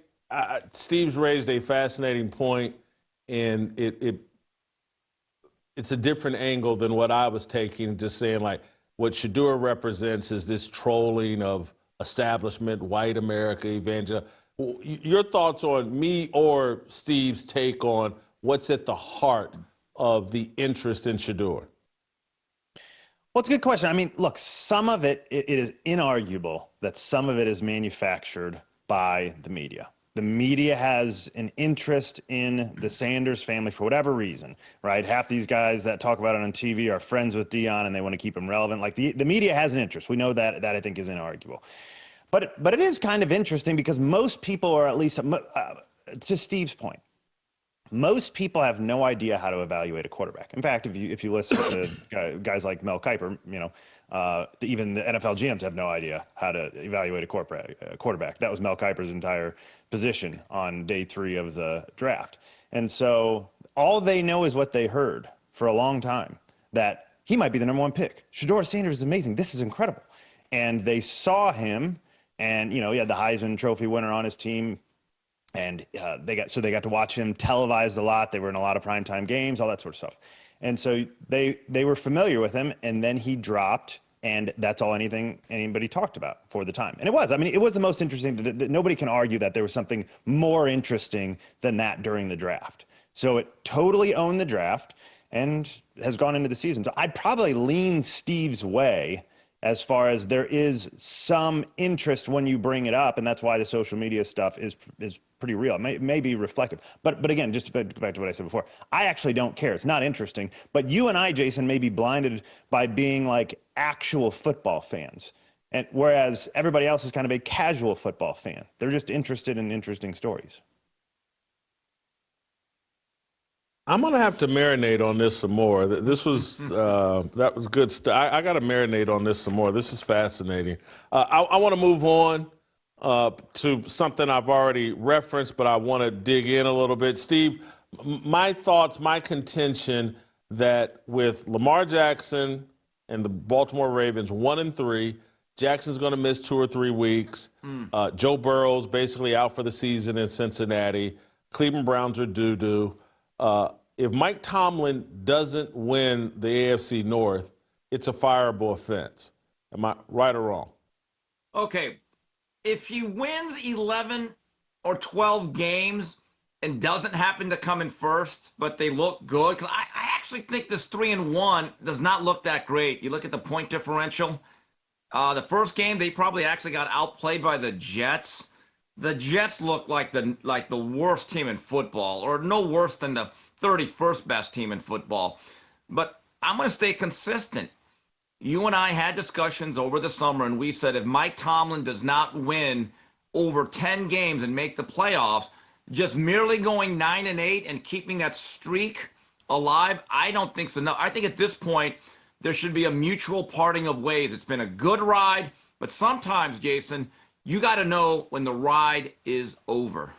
Steve's raised a fascinating point, and it's a different angle than what I was taking, just saying like what Shedeur represents is this trolling of establishment, white America, evangel. Your thoughts on me or Steve's take on what's at the heart of the interest in Shedeur? Well, it's a good question. I mean, look, some of it is inarguable that some of it is manufactured by the media. The media has an interest in the Sanders family for whatever reason, right? Half these guys that talk about it on TV are friends with Dion and they want to keep him relevant. Like the media has an interest. We know that I think is inarguable. But it is kind of interesting because most people, or at least to Steve's point, most people have no idea how to evaluate a quarterback. In fact, if you listen to guys like Mel Kiper, even the NFL GMs have no idea how to evaluate a quarterback. That was Mel Kiper's entire position on day 3 of the draft. And so all they know is what they heard for a long time, that he might be the number 1 pick. Shedeur Sanders is amazing. This is incredible. And they saw him, and he had the Heisman Trophy winner on his team. And they got to watch him televised a lot. They were in a lot of primetime games, all that sort of stuff. And so they were familiar with him, and then he dropped, and that's all anybody talked about for the time. And it was the most interesting. Nobody can argue that there was something more interesting than that during the draft. So it totally owned the draft and has gone into the season. So I'd probably lean Steve's way as far as there is some interest when you bring it up, and that's why the social media stuff is pretty real. It may be reflective. But again, just to go back to what I said before, I actually don't care. It's not interesting. But you and I, Jason, may be blinded by being like actual football fans, and whereas everybody else is kind of a casual football fan. They're just interested in interesting stories. I'm going to have to marinate on this some more. This was, that was good stuff. I got to marinate on this some more. This is fascinating. I want to move on to something I've already referenced, but I want to dig in a little bit. Steve, my thoughts, my contention that with Lamar Jackson and the Baltimore Ravens 1-3, Jackson's going to miss 2 or 3 weeks. Joe Burrow's basically out for the season in Cincinnati. Cleveland Browns are doo-doo. If Mike Tomlin doesn't win the AFC North, it's a fireable offense. Am I right or wrong? Okay. If he wins 11 or 12 games and doesn't happen to come in first, but they look good, because I actually think this 3-1 does not look that great. You look at the point differential. The first game, they probably actually got outplayed by the Jets. The Jets look like the worst team in football, or no worse than the 31st best team in football. But I'm going to stay consistent. You and I had discussions over the summer, and we said if Mike Tomlin does not win over 10 games and make the playoffs, just merely going 9-8 and keeping that streak alive, I don't think so. No, I think at this point, there should be a mutual parting of ways. It's been a good ride, but sometimes, Jason, you got to know when the ride is over.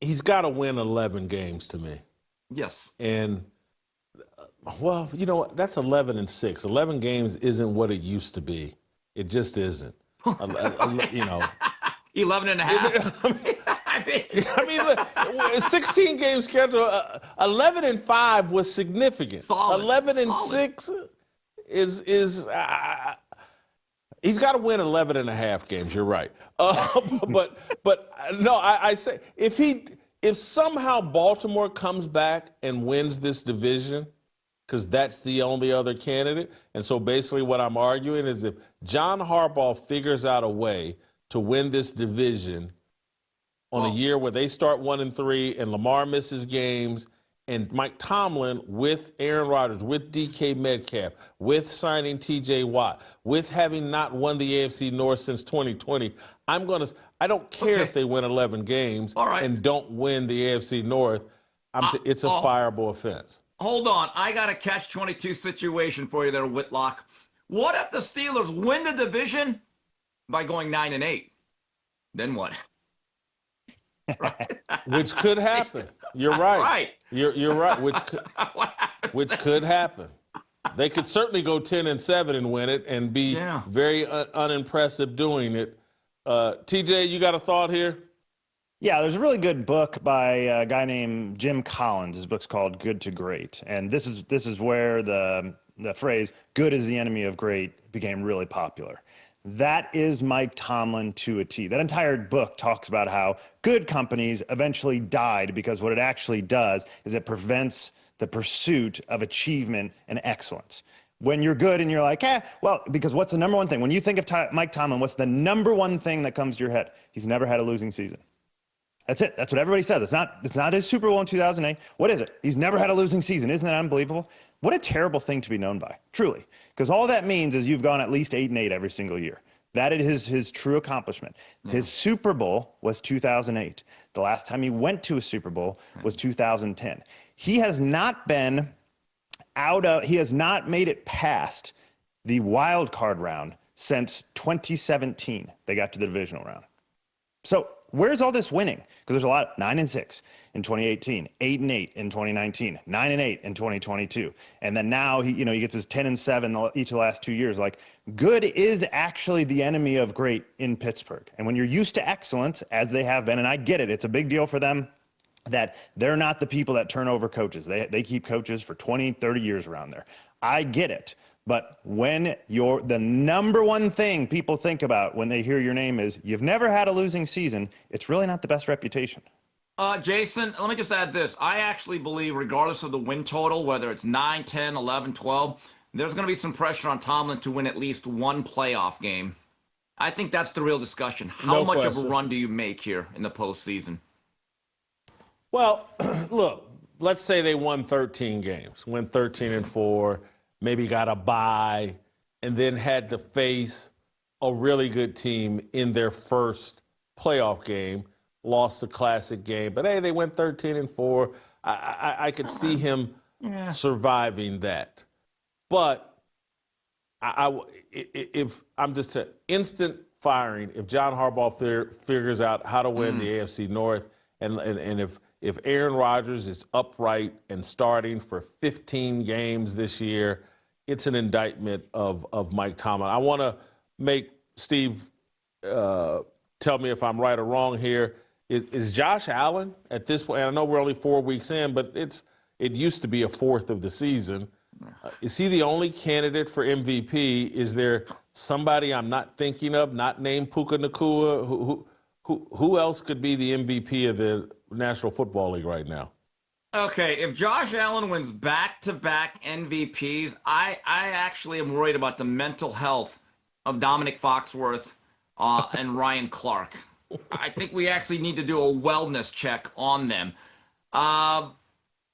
He's got to win 11 games to me. Yes. And, well, you know what? That's 11-6. 11 games isn't what it used to be. It just isn't. You know. 11 and a half. I mean, look, 16 game schedule. 11-5 was significant. Solid. 11-6 is he's got to win 11 and a half games. You're right. But no, I say if somehow Baltimore comes back and wins this division, because that's the only other candidate. And so basically what I'm arguing is if John Harbaugh figures out a way to win this division on a year where they start 1-3 and Lamar misses games, and Mike Tomlin with Aaron Rodgers, with DK Metcalf, with signing TJ Watt, with having not won the AFC North since 2020, I don't care if they win 11 games and don't win the AFC North. It's a fireable offense. Hold on. I got a catch-22 situation for you there, Whitlock. What if the Steelers win the division by going 9-8? Then what? Which could happen. You're right. Right. You're right. Which could happen. They could certainly go 10-7 and win it and be very unimpressive doing it. TJ, you got a thought here? Yeah, there's a really good book by a guy named Jim Collins. His book's called Good to Great. And this is where the phrase good is the enemy of great became really popular. That is Mike Tomlin to a T. That entire book talks about how good companies eventually died because what it actually does is it prevents the pursuit of achievement and excellence. When you're good and you're like, well, because what's the number one thing? When you think of Mike Tomlin, what's the number one thing that comes to your head? He's never had a losing season. That's it. That's what everybody says. It's not his Super Bowl in 2008. What is it? He's never had a losing season. Isn't that unbelievable? What a terrible thing to be known by, truly. Because all that means is you've gone at least 8-8 every single year. That is his true accomplishment. His Super Bowl was 2008. The last time he went to a Super Bowl was 2010. He has not been he has not made it past the wild card round since 2017. They got to the divisional round. So where's all this winning? Because there's a lot, 9-6 in 2018, 8-8 in 2019, 9-8 in 2022. And then now he gets his 10-7 each of the last 2 years. Like, good is actually the enemy of great in Pittsburgh. And when you're used to excellence, as they have been, and I get it, it's a big deal for them that they're not the people that turn over coaches. They keep coaches for 20, 30 years around there. I get it. But when the number one thing people think about when they hear your name is you've never had a losing season, it's really not the best reputation. Jason, let me just add this. I actually believe regardless of the win total, whether it's 9, 10, 11, 12, there's going to be some pressure on Tomlin to win at least one playoff game. I think that's the real discussion. How much of a run do you make here in the postseason? Well, look, let's say they won 13 games, went 13-4, maybe got a bye, and then had to face a really good team in their first playoff game, lost the classic game. But, hey, they went 13-4. I could see him surviving that. But if I'm just an instant firing, if John Harbaugh figures out how to win the AFC North, and if Aaron Rodgers is upright and starting for 15 games this year, it's an indictment of Mike Tomlin. I want to make Steve tell me if I'm right or wrong here. Is Josh Allen at this point, and I know we're only 4 weeks in, but it used to be a fourth of the season. Is he the only candidate for MVP? Is there somebody I'm not thinking of, not named Puka Nacua? Who else could be the MVP of the National Football League right now. Okay, if Josh Allen wins back-to-back MVPs, I actually am worried about the mental health of Dominic Foxworth and Ryan Clark. I think we actually need to do a wellness check on them.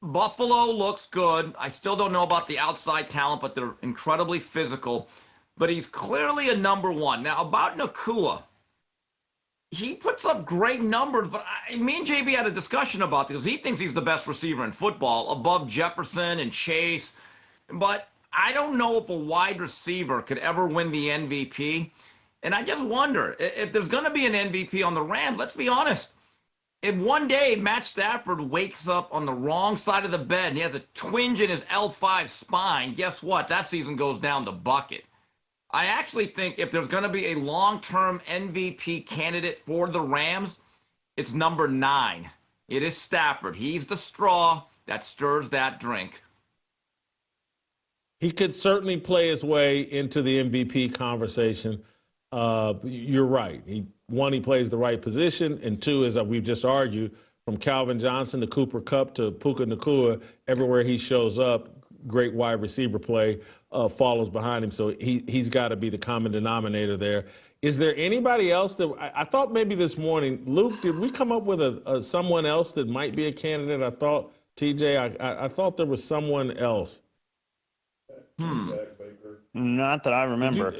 Buffalo looks good. I still don't know about the outside talent, but they're incredibly physical. But he's clearly a number one. Now, about Nakua, he puts up great numbers, but me and JB had a discussion about this. He thinks he's the best receiver in football, above Jefferson and Chase. But I don't know if a wide receiver could ever win the MVP. And I just wonder, if there's going to be an MVP on the Rams, let's be honest. If one day Matt Stafford wakes up on the wrong side of the bed and he has a twinge in his L5 spine, guess what? That season goes down the bucket. I actually think if there's going to be a long-term MVP candidate for the Rams, it's number 9. It is Stafford. He's the straw that stirs that drink. He could certainly play his way into the MVP conversation. You're right. One, he plays the right position, and two, as we've just argued, from Calvin Johnson to Cooper Kupp to Puka Nacua, everywhere he shows up, great wide receiver play follows behind him. So he's got to be the common denominator there. Is there anybody else that I thought maybe this morning, Luke, did we come up with a someone else that might be a candidate? I thought, TJ, I thought there was someone else. Not that I remember.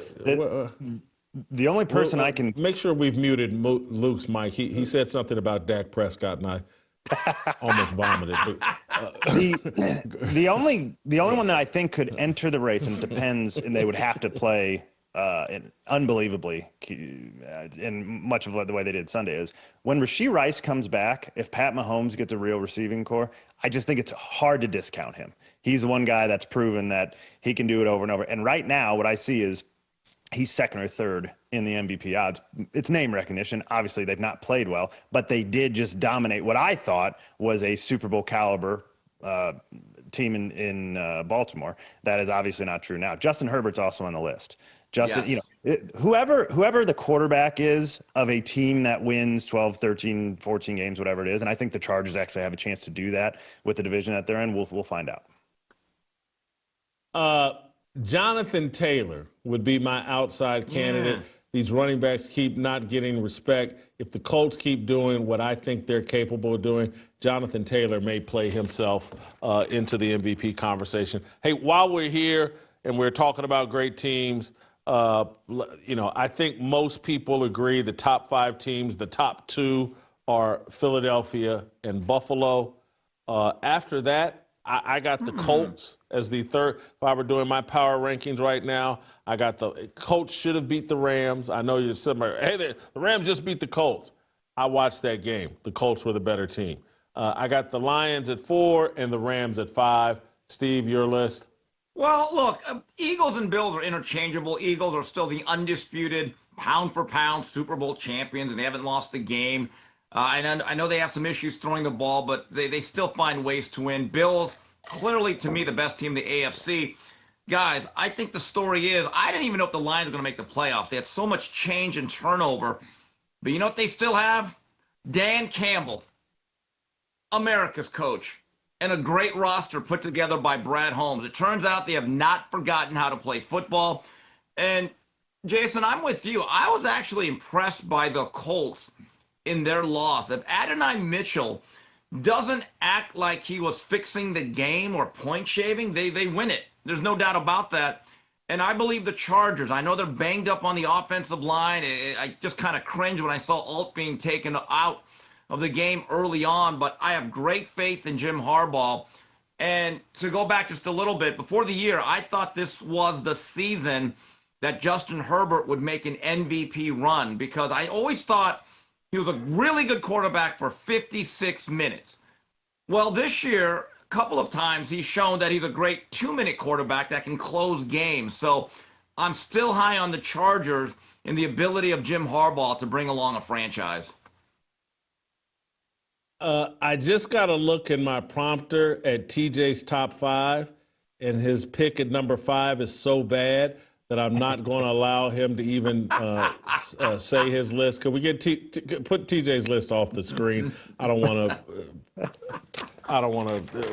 The only person I can make sure we've muted Luke's mic. He said something about Dak Prescott, and I almost vomited. the only one that I think could enter the race, and it depends, and they would have to play unbelievably in much of the way they did Sunday, is when Rashee Rice comes back. If Pat Mahomes gets a real receiving core, I just think it's hard to discount him. He's the one guy that's proven that he can do it over and over. And right now, what I see is he's second or third in the MVP odds. It's name recognition. Obviously, they've not played well, but they did just dominate what I thought was a Super Bowl caliber team in Baltimore. That is obviously not true now. Justin Herbert's also on the list. Justin, yes. Whoever the quarterback is of a team that wins 12, 13, 14 games, whatever it is, and I think the Chargers actually have a chance to do that with the division that they're in. We'll find out. Jonathan Taylor would be my outside candidate. These running backs keep not getting respect. If the Colts keep doing what I think they're capable of doing, Jonathan Taylor may play himself into the MVP conversation. Hey, while we're here and we're talking about great teams, I think most people agree the top 5 teams, the top 2 are Philadelphia and Buffalo. After that, I got the Colts as the third. If I were doing my power rankings right now, I got the Colts should have beat the Rams. I know you're somebody, hey, the Rams just beat the Colts. I watched that game. The Colts were the better team. I got the Lions at 4 and the Rams at 5. Steve, your list? Well, look, Eagles and Bills are interchangeable. Eagles are still the undisputed pound-for-pound Super Bowl champions, and they haven't lost the game. And I know they have some issues throwing the ball, but they still find ways to win. Bills, clearly, to me, the best team in the AFC. Guys, I think the story is, I didn't even know if the Lions were going to make the playoffs. They had so much change and turnover. But you know what they still have? Dan Campbell, America's coach, and a great roster put together by Brad Holmes. It turns out they have not forgotten how to play football. And, Jason, I'm with you. I was actually impressed by the Colts in their loss. If Adonai Mitchell doesn't act like he was fixing the game or point shaving, they win it. There's no doubt about that. And I believe the Chargers, I know they're banged up on the offensive line. I just kind of cringed when I saw Alt being taken out of the game early on, but I have great faith in Jim Harbaugh. And to go back just a little bit, before the year, I thought this was the season that Justin Herbert would make an MVP run, because I always thought he was a really good quarterback for 56 minutes. Well, this year, a couple of times, he's shown that he's a great 2-minute quarterback that can close games. So I'm still high on the Chargers and the ability of Jim Harbaugh to bring along a franchise. I just got to look in my prompter at TJ's top 5, and his pick at number 5 is so bad that I'm not going to allow him to even say his list. Could we get put TJ's list off the screen? I don't want to.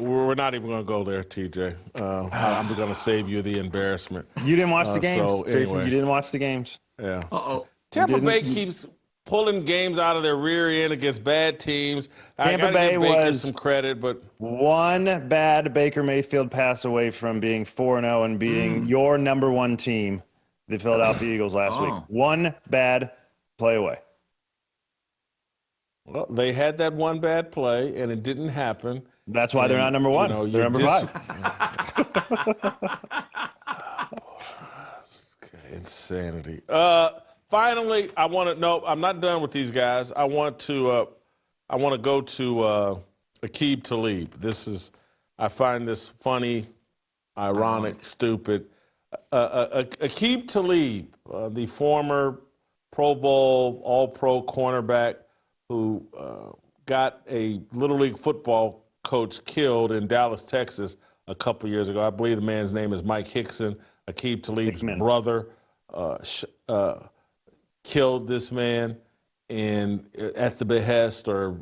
We're not even going to go there, TJ. I'm going to save you the embarrassment. You didn't watch the games, so Jason. anyway. You didn't watch the games. Yeah. Uh-oh. Tampa Bay keeps pulling games out of their rear end against bad teams. Tampa I Bay give Baker was some credit, but one bad Baker Mayfield pass away from being 4-0 and beating your number one team, the Philadelphia Eagles, last week. One bad play away. well, they had that one bad play, and it didn't happen. That's why they're not number one. They're number 5. Insanity. Finally, I want to. No, I'm not done with these guys. I want to go to Aqib Talib. I find this funny, ironic, stupid. Aqib Talib, the former Pro Bowl, All-Pro cornerback who got a Little League football coach killed in Dallas, Texas, a couple years ago. I believe the man's name is Mike Hickson. Aqib Talib's brother killed this man, and at the behest Aqib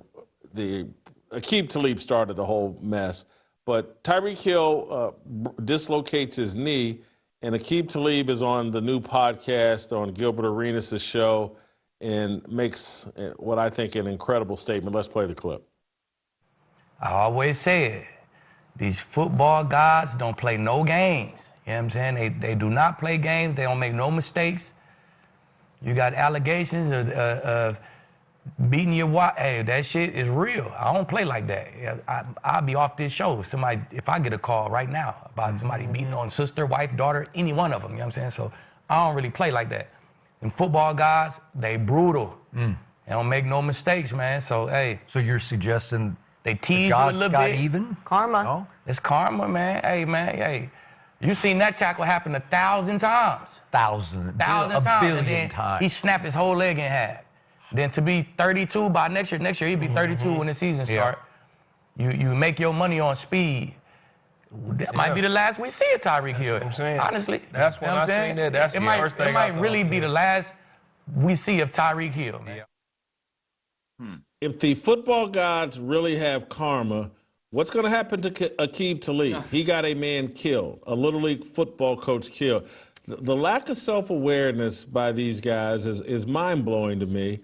Talib started the whole mess. But Tyreek Hill dislocates his knee, and Aqib Talib is on the new podcast on Gilbert Arenas' show and makes what I think an incredible statement. Let's play the clip. I always say it. These football guys don't play no games. You know what I'm saying? They do not play games. They don't make no mistakes. You got allegations of beating your wife. Hey, that shit is real. I don't play like that. I'll be off this show if I get a call right now about somebody beating on sister, wife, daughter, any one of them. You know what I'm saying? So I don't really play like that. And football guys, they brutal. They don't make no mistakes, man. So, hey. So you're suggesting they tease you a little bit. Even? Karma. No? It's karma, man. Hey, man, hey. You seen that tackle happen 1,000 times. 1,000 times. billion And then times. he snapped his whole leg in half. Then to be 32 by next year he'll be 32 when the season start. You make your money on speed. That might be the last we see of Tyreek Hill. I'm saying. Honestly. That's when I seen that. That's the first thing It might really be the last we see of Tyreek Hill, man. If the football gods really have karma, what's going to happen to Aqib Talib? He got a man killed, a Little League football coach killed. The lack of self-awareness by these guys is mind-blowing to me.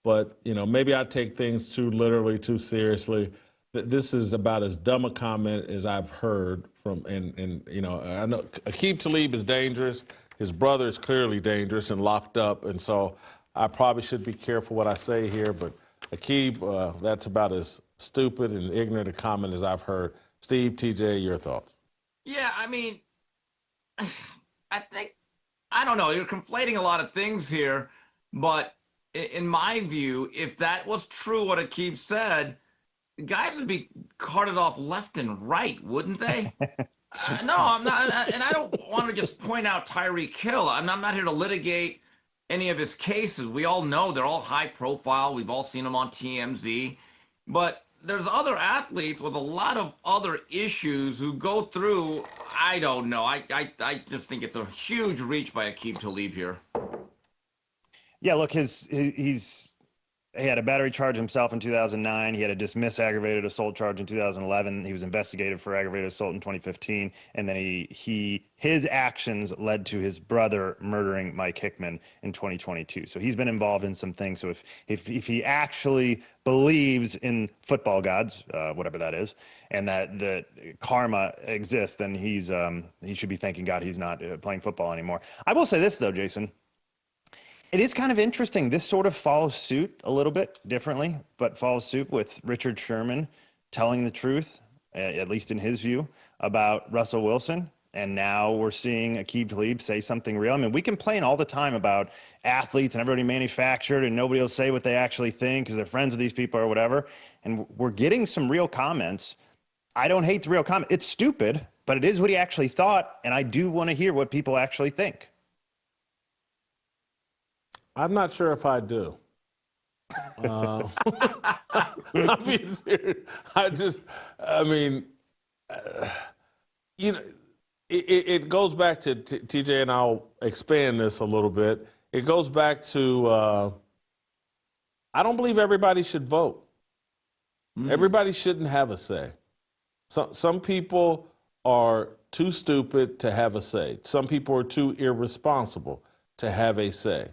But, maybe I take things too literally, too seriously. This is about as dumb a comment as I've heard from, and I know Aqib Talib is dangerous. His brother is clearly dangerous and locked up. And so I probably should be careful what I say here. But Aqib, that's about as stupid and ignorant a comment as I've heard. Steve, TJ, your thoughts? Yeah, I mean, I don't know. You're conflating a lot of things here, but in my view, if that was true, what Aqib said, guys would be carted off left and right, wouldn't they? No, I'm not. And I don't want to just point out Tyreek Hill. I'm not here to litigate any of his cases. We all know they're all high profile. We've all seen them on TMZ. But there's other athletes with a lot of other issues who go through, I don't know. I just think it's a huge reach by Aqib Talib here. Yeah, look, he had a battery charge himself in 2009. He had a dismissed aggravated assault charge in 2011. He was investigated for aggravated assault in 2015. And then his actions led to his brother murdering Mike Hickman in 2022. So he's been involved in some things. So if he actually believes in football gods, whatever that is, and that karma exists, then he should be thanking God he's not playing football anymore. I will say this, though, Jason. It is kind of interesting. This sort of follows suit a little bit differently, but follows suit with Richard Sherman telling the truth, at least in his view, about Russell Wilson. And now we're seeing Aqib Talib say something real. I mean, we complain all the time about athletes and everybody manufactured and nobody will say what they actually think because they're friends with these people or whatever. And we're getting some real comments. I don't hate the real comment. It's stupid, but it is what he actually thought. And I do want to hear what people actually think. I'm not sure if I do. I mean, serious. it goes back to TJ, and I'll expand this a little bit. It goes back to I don't believe everybody should vote. Everybody shouldn't have a say. Some people are too stupid to have a say. Some people are too irresponsible to have a say.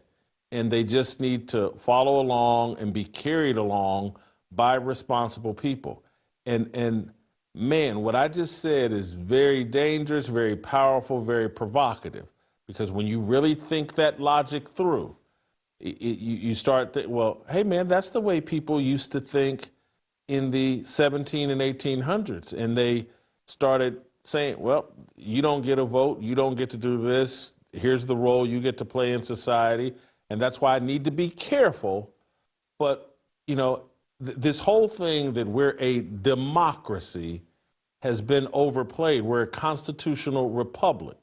And they just need to follow along and be carried along by responsible people. And man, what I just said is very dangerous, very powerful, very provocative. Because when you really think that logic through, you start, well, hey man, that's the way people used to think in the 17 and 1800s. And they started saying, well, you don't get a vote, you don't get to do this, here's the role you get to play in society. And that's why I need to be careful. But, you know, this whole thing that we're a democracy has been overplayed. We're a constitutional republic.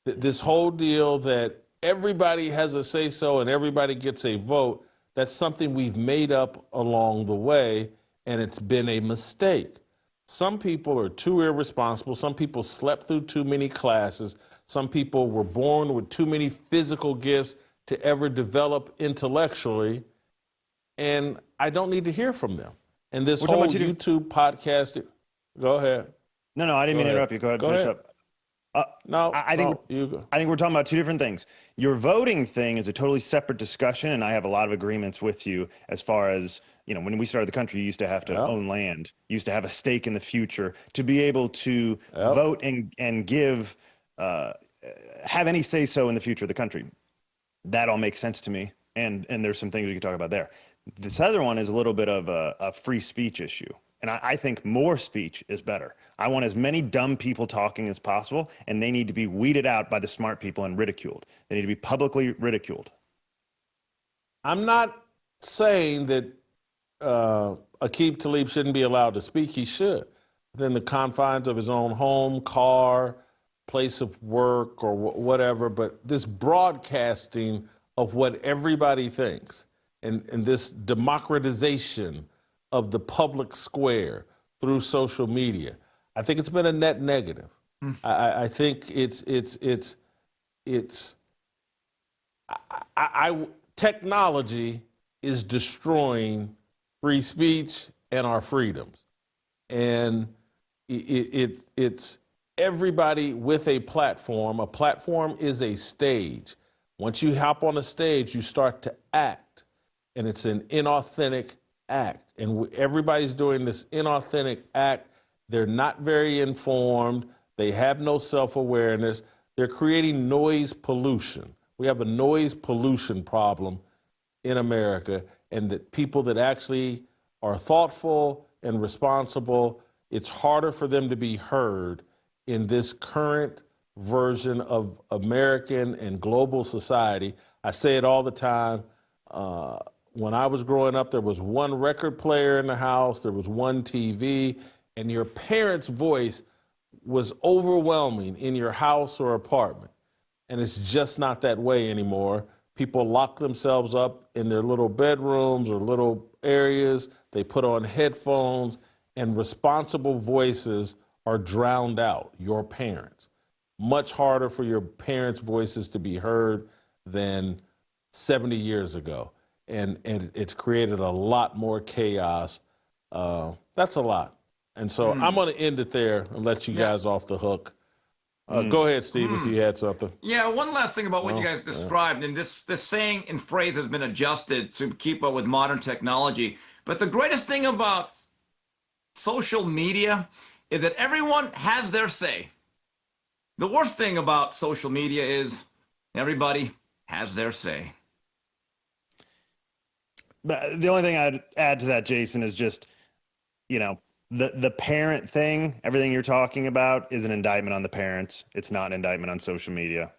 This whole deal that everybody has a say-so and everybody gets a vote, that's something we've made up along the way, and it's been a mistake. Some people are too irresponsible. Some people slept through too many classes. Some people were born with too many physical gifts to ever develop intellectually, and I don't need to hear from them. And this whole YouTube podcast, go ahead. No, I didn't mean to interrupt you. Go ahead, finish up. I think we're talking about two different things. Your voting thing is a totally separate discussion, and I have a lot of agreements with you as far as, you know, when we started the country, you used to have to own land, you used to have a stake in the future to be able to vote and give, have any say so in the future of the country. That all makes sense to me, and there's some things we can talk about there. This other one is a little bit of a free speech issue, and I think more speech is better. I want as many dumb people talking as possible, and they need to be weeded out by the smart people and ridiculed. They need to be publicly ridiculed. I'm not saying that Aqib Talib shouldn't be allowed to speak. He should, within the confines of his own home, car, place of work, or whatever. But this broadcasting of what everybody thinks and this democratization of the public square through social media, I think it's been a net negative. I think technology is destroying free speech and our freedoms. And it's everybody with a platform. A platform is a stage. Once you hop on a stage, you start to act, and it's an inauthentic act. And everybody's doing this inauthentic act. They're not very informed. They have no self-awareness. They're creating noise pollution. We have a noise pollution problem in America, and that people that actually are thoughtful and responsible, it's harder for them to be heard in this current version of American and global society. I say it all the time. When I was growing up, there was one record player in the house, there was one TV, and your parents' voice was overwhelming in your house or apartment. And it's just not that way anymore. People lock themselves up in their little bedrooms or little areas. They put on headphones, and responsible voices are drowned out, your parents. Much harder for your parents' voices to be heard than 70 years ago. And it's created a lot more chaos. That's a lot. And so I'm going to end it there and let you guys off the hook. Go ahead, Steve, if you had something. Yeah, one last thing about what you guys described, and this saying and phrase has been adjusted to keep up with modern technology. But the greatest thing about social media is that everyone has their say. The worst thing about social media is everybody has their say. The only thing I'd add to that, Jason, is just, you know, the parent thing, everything you're talking about is an indictment on the parents. It's not an indictment on social media.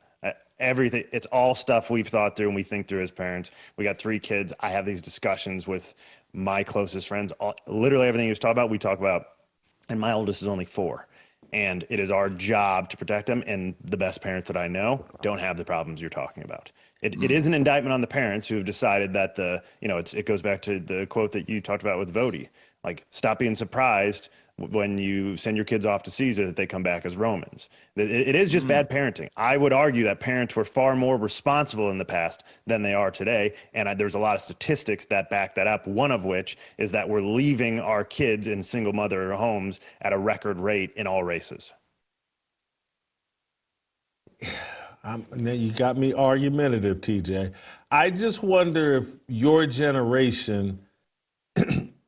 Everything, it's all stuff we've thought through and we think through as parents. We got 3 kids. I have these discussions with my closest friends. Literally everything you was talking about, we talk about, and my oldest is only 4. And it is our job to protect them. And the best parents that I know don't have the problems you're talking about. It is an indictment on the parents who have decided that it goes back to the quote that you talked about with Vody. Like, stop being surprised when you send your kids off to Caesar that they come back as Romans. It is just bad parenting. I would argue that parents were far more responsible in the past than they are today. And there's a lot of statistics that back that up, one of which is that we're leaving our kids in single mother homes at a record rate in all races. Now you got me argumentative, TJ. I just wonder if your generation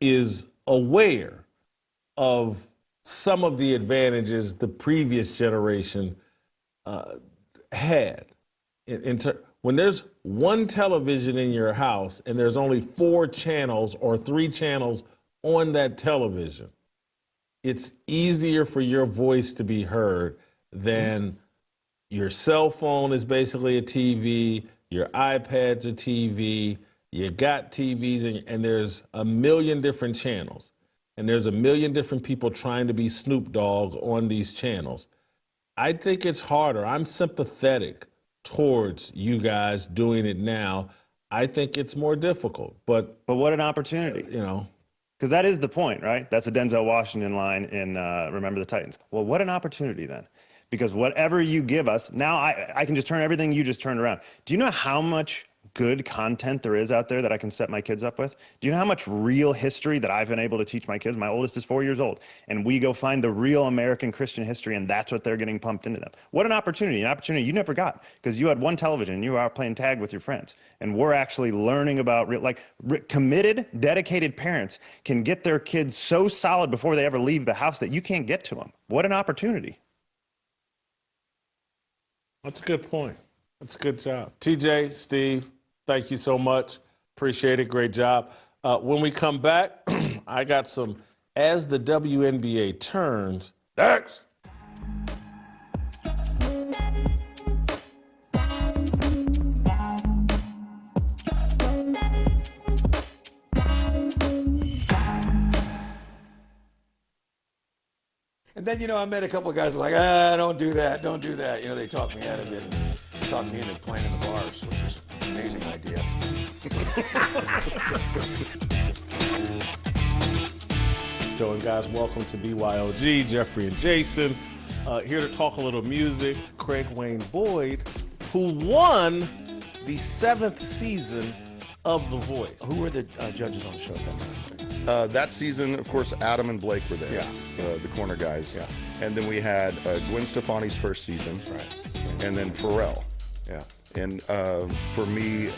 is aware of some of the advantages the previous generation had. When there's one television in your house and there's only 4 channels or 3 channels on that television, it's easier for your voice to be heard than your cell phone is basically a TV, your iPad's a TV, you got TVs, and there's a million different channels. And there's a million different people trying to be Snoop Dogg on these channels. I think it's harder. I'm sympathetic towards you guys doing it now. I think it's more difficult, but what an opportunity, because that is the point, right? That's a Denzel Washington line in Remember the Titans. Well, what an opportunity then. Because whatever you give us, now I can just turn everything you just turned around. Do you know how much good content there is out there that I can set my kids up with? Do you know how much real history that I've been able to teach my kids? My oldest is 4 years old, and we go find the real American Christian history, and that's what they're getting pumped into them. What an opportunity you never got, because you had one television and you were out playing tag with your friends. And we're actually learning about committed, dedicated parents can get their kids so solid before they ever leave the house that you can't get to them. What an opportunity. That's a good point. That's a good job. TJ, Steve, thank you so much. Appreciate it. Great job. When we come back, I got some As the WNBA Turns. Next. And then, I met a couple of guys who were like, don't do that. They talked me out of it and talked me into playing in the bars, which was an amazing idea. Joe and guys, welcome to BYOG. Jeffrey and Jason here to talk a little music. Craig Wayne Boyd, who won the 7th season of The Voice. Who were the judges on the show at that time? That season, of course, Adam and Blake were there, the corner guys. Yeah. And then we had Gwen Stefani's first season. Right. And then Pharrell. Yeah. And for me,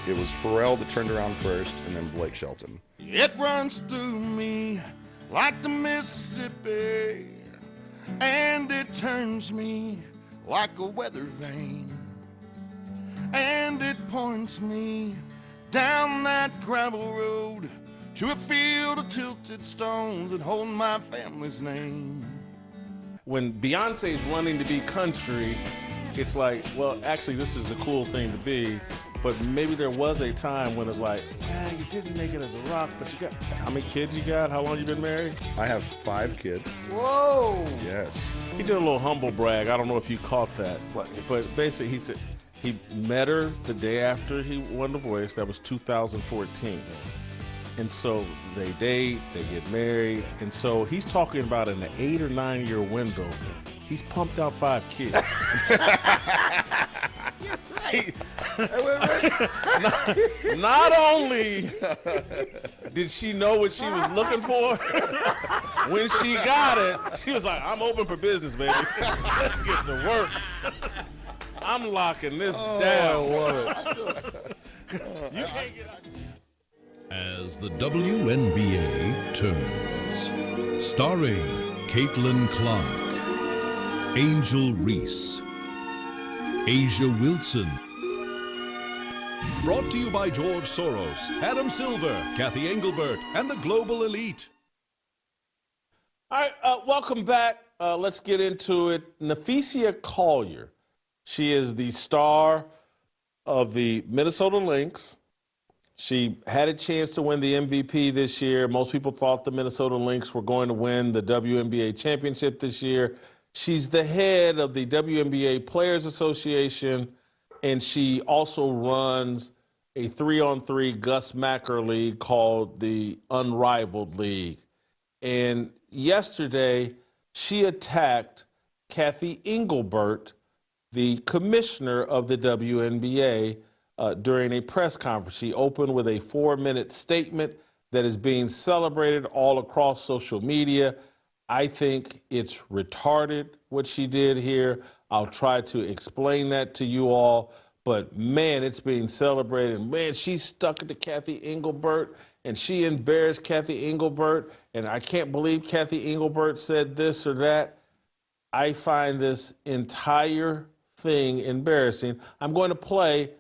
it was Pharrell that turned around first, and then Blake Shelton. It runs through me like the Mississippi, and it turns me like a weather vane, and it points me down that gravel road to a field of tilted stones that hold my family's name. When Beyonce's running to be country, it's like, well, actually, this is the cool thing to be. But maybe there was a time when it's like, you didn't make it as a rock, but you got, how many kids you got? How long you been married? I have 5 kids. Whoa! Yes. He did a little humble brag. I don't know if you caught that. But basically, he said he met her the day after he won The Voice. That was 2014. And so they date, they get married. And so he's talking about in an 8 or 9 year window, he's pumped out 5 kids. Not only did she know what she was looking for, when she got it, she was like, I'm open for business, baby. Let's get to work. I'm locking this down. I love it. You can't get out. As the WNBA Turns, starring Caitlin Clark, Angel Reese, Asia Wilson. Brought to you by George Soros, Adam Silver, Kathy Engelbert, and the Global Elite. All right, welcome back. Let's get into it. Napheesa Collier. She is the star of the Minnesota Lynx. She had a chance to win the MVP this year. Most people thought the Minnesota Lynx were going to win the WNBA championship this year. She's the head of the WNBA Players Association, and she also runs a 3-on-3 Gus Macker league called the Unrivaled League. And yesterday, she attacked Kathy Engelbert, the commissioner of the WNBA, during a press conference. She opened with a 4-minute statement that is being celebrated all across social media. I think it's retarded what she did here. I'll try to explain that to you all. But man, it's being celebrated. Man, she stuck it to Kathy Engelbert, and she embarrassed Kathy Engelbert. And I can't believe Kathy Engelbert said this or that. I find this entire thing embarrassing. I'm going to play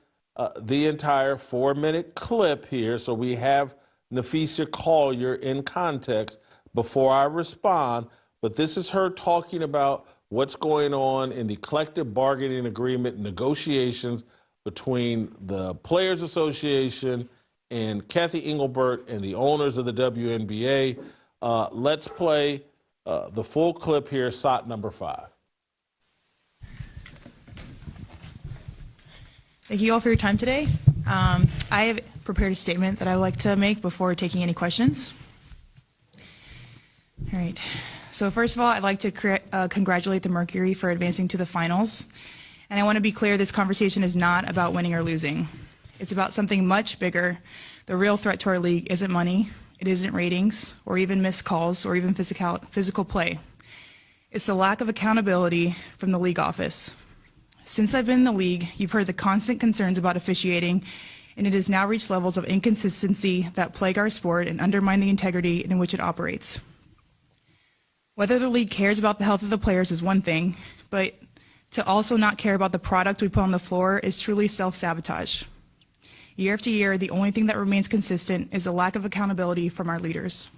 the entire 4-minute clip here so we have Napheesa Collier in context before I respond. But this is her talking about what's going on in the collective bargaining agreement negotiations between the Players Association and Kathy Engelbert and the owners of the WNBA. Let's play the full clip here, SOT number 5. Thank you all for your time today. I have prepared a statement that I would like to make before taking any questions. All right. So first of all, I'd like to congratulate the Mercury for advancing to the finals. And I want to be clear, this conversation is not about winning or losing. It's about something much bigger. The real threat to our league isn't money, it isn't ratings, or even missed calls, or even physical play. It's the lack of accountability from the league office. Since I've been in the league, you've heard the constant concerns about officiating, and it has now reached levels of inconsistency that plague our sport and undermine the integrity in which it operates. Whether the league cares about the health of the players is one thing, but to also not care about the product we put on the floor is truly self-sabotage. Year after year, the only thing that remains consistent is the lack of accountability from our leaders.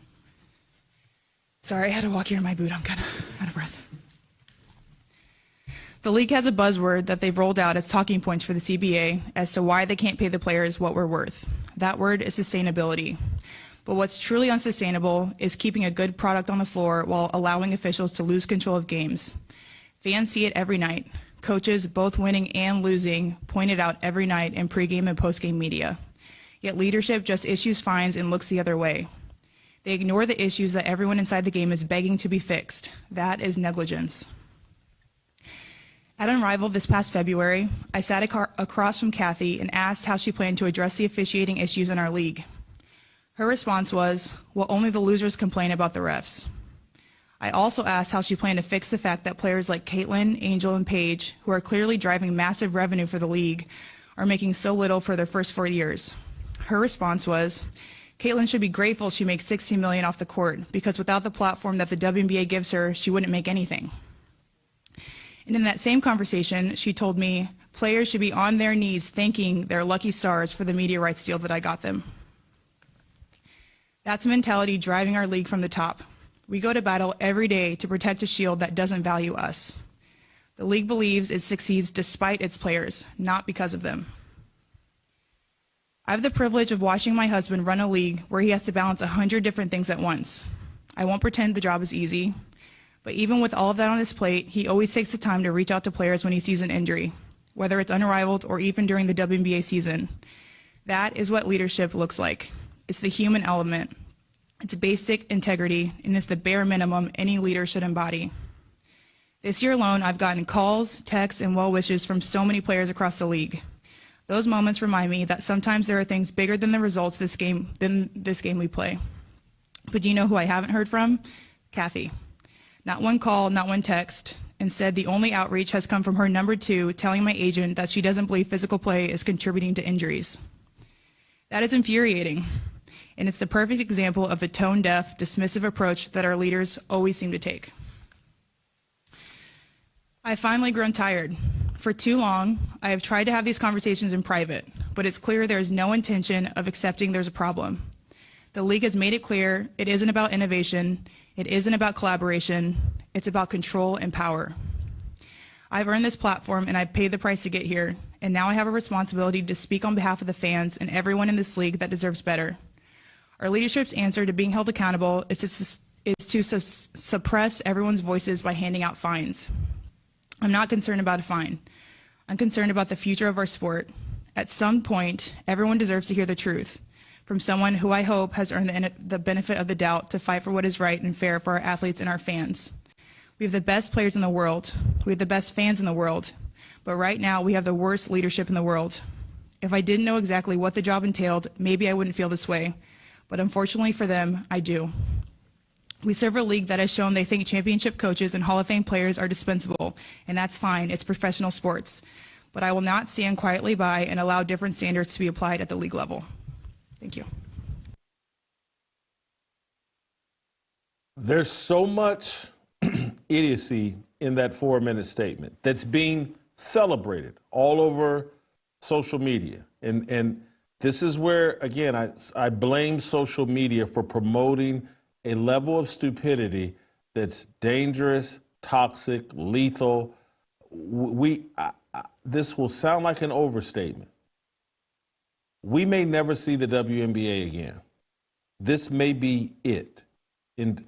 Sorry, I had to walk here in my boot. I'm kind of out of breath. The league has a buzzword that they've rolled out as talking points for the CBA as to why they can't pay the players what we're worth. That word is sustainability. But what's truly unsustainable is keeping a good product on the floor while allowing officials to lose control of games. Fans see it every night. Coaches, both winning and losing, point it out every night in pregame and postgame media. Yet leadership just issues fines and looks the other way. They ignore the issues that everyone inside the game is begging to be fixed. That is negligence. At Unrivaled this past February, I sat across from Kathy and asked how she planned to address the officiating issues in our league. Her response was, well, only the losers complain about the refs. I also asked how she planned to fix the fact that players like Caitlin, Angel, and Paige, who are clearly driving massive revenue for the league, are making so little for their first 4 years. Her response was, Caitlin should be grateful she makes $16 million off the court, because without the platform that the WNBA gives her, she wouldn't make anything. And in that same conversation, she told me players should be on their knees thanking their lucky stars for the media rights deal that I got them. That's a mentality driving our league from the top. We go to battle every day to protect a shield that doesn't value us. The league believes it succeeds despite its players, not because of them. I have the privilege of watching my husband run a league where he has to balance 100 different things at once. I won't pretend the job is easy. But even with all of that on his plate, he always takes the time to reach out to players when he sees an injury, whether it's Unrivaled or even during the WNBA season. That is what leadership looks like. It's the human element. It's basic integrity, and it's the bare minimum any leader should embody. This year alone, I've gotten calls, texts, and well wishes from so many players across the league. Those moments remind me that sometimes there are things bigger than the results than this game we play. But do you know who I haven't heard from? Kathy. Not one call, not one text. Instead, the only outreach has come from her number 2 telling my agent that she doesn't believe physical play is contributing to injuries. That is infuriating, and it's the perfect example of the tone-deaf, dismissive approach that our leaders always seem to take. I've finally grown tired. For too long, I have tried to have these conversations in private, but it's clear there is no intention of accepting there's a problem. The league has made it clear it isn't about innovation, it isn't about collaboration, it's about control and power. I've earned this platform and I've paid the price to get here, and now I have a responsibility to speak on behalf of the fans and everyone in this league that deserves better. Our leadership's answer to being held accountable is to suppress everyone's voices by handing out fines. I'm not concerned about a fine. I'm concerned about the future of our sport. At some point, everyone deserves to hear the truth. from someone who I hope has earned the benefit of the doubt to fight for what is right and fair for our athletes and our fans. We have the best players in the world. We have the best fans in the world. But right now, we have the worst leadership in the world. If I didn't know exactly what the job entailed, maybe I wouldn't feel this way. But unfortunately for them, I do. We serve a league that has shown they think championship coaches and Hall of Fame players are dispensable, and that's fine. It's professional sports. But I will not stand quietly by and allow different standards to be applied at the league level. Thank you. There's so much idiocy in that 4-minute statement that's being celebrated all over social media. And this is where, again, I blame social media for promoting a level of stupidity that's dangerous, toxic, lethal. This will sound like an overstatement. We may never see the WNBA again. This may be it. And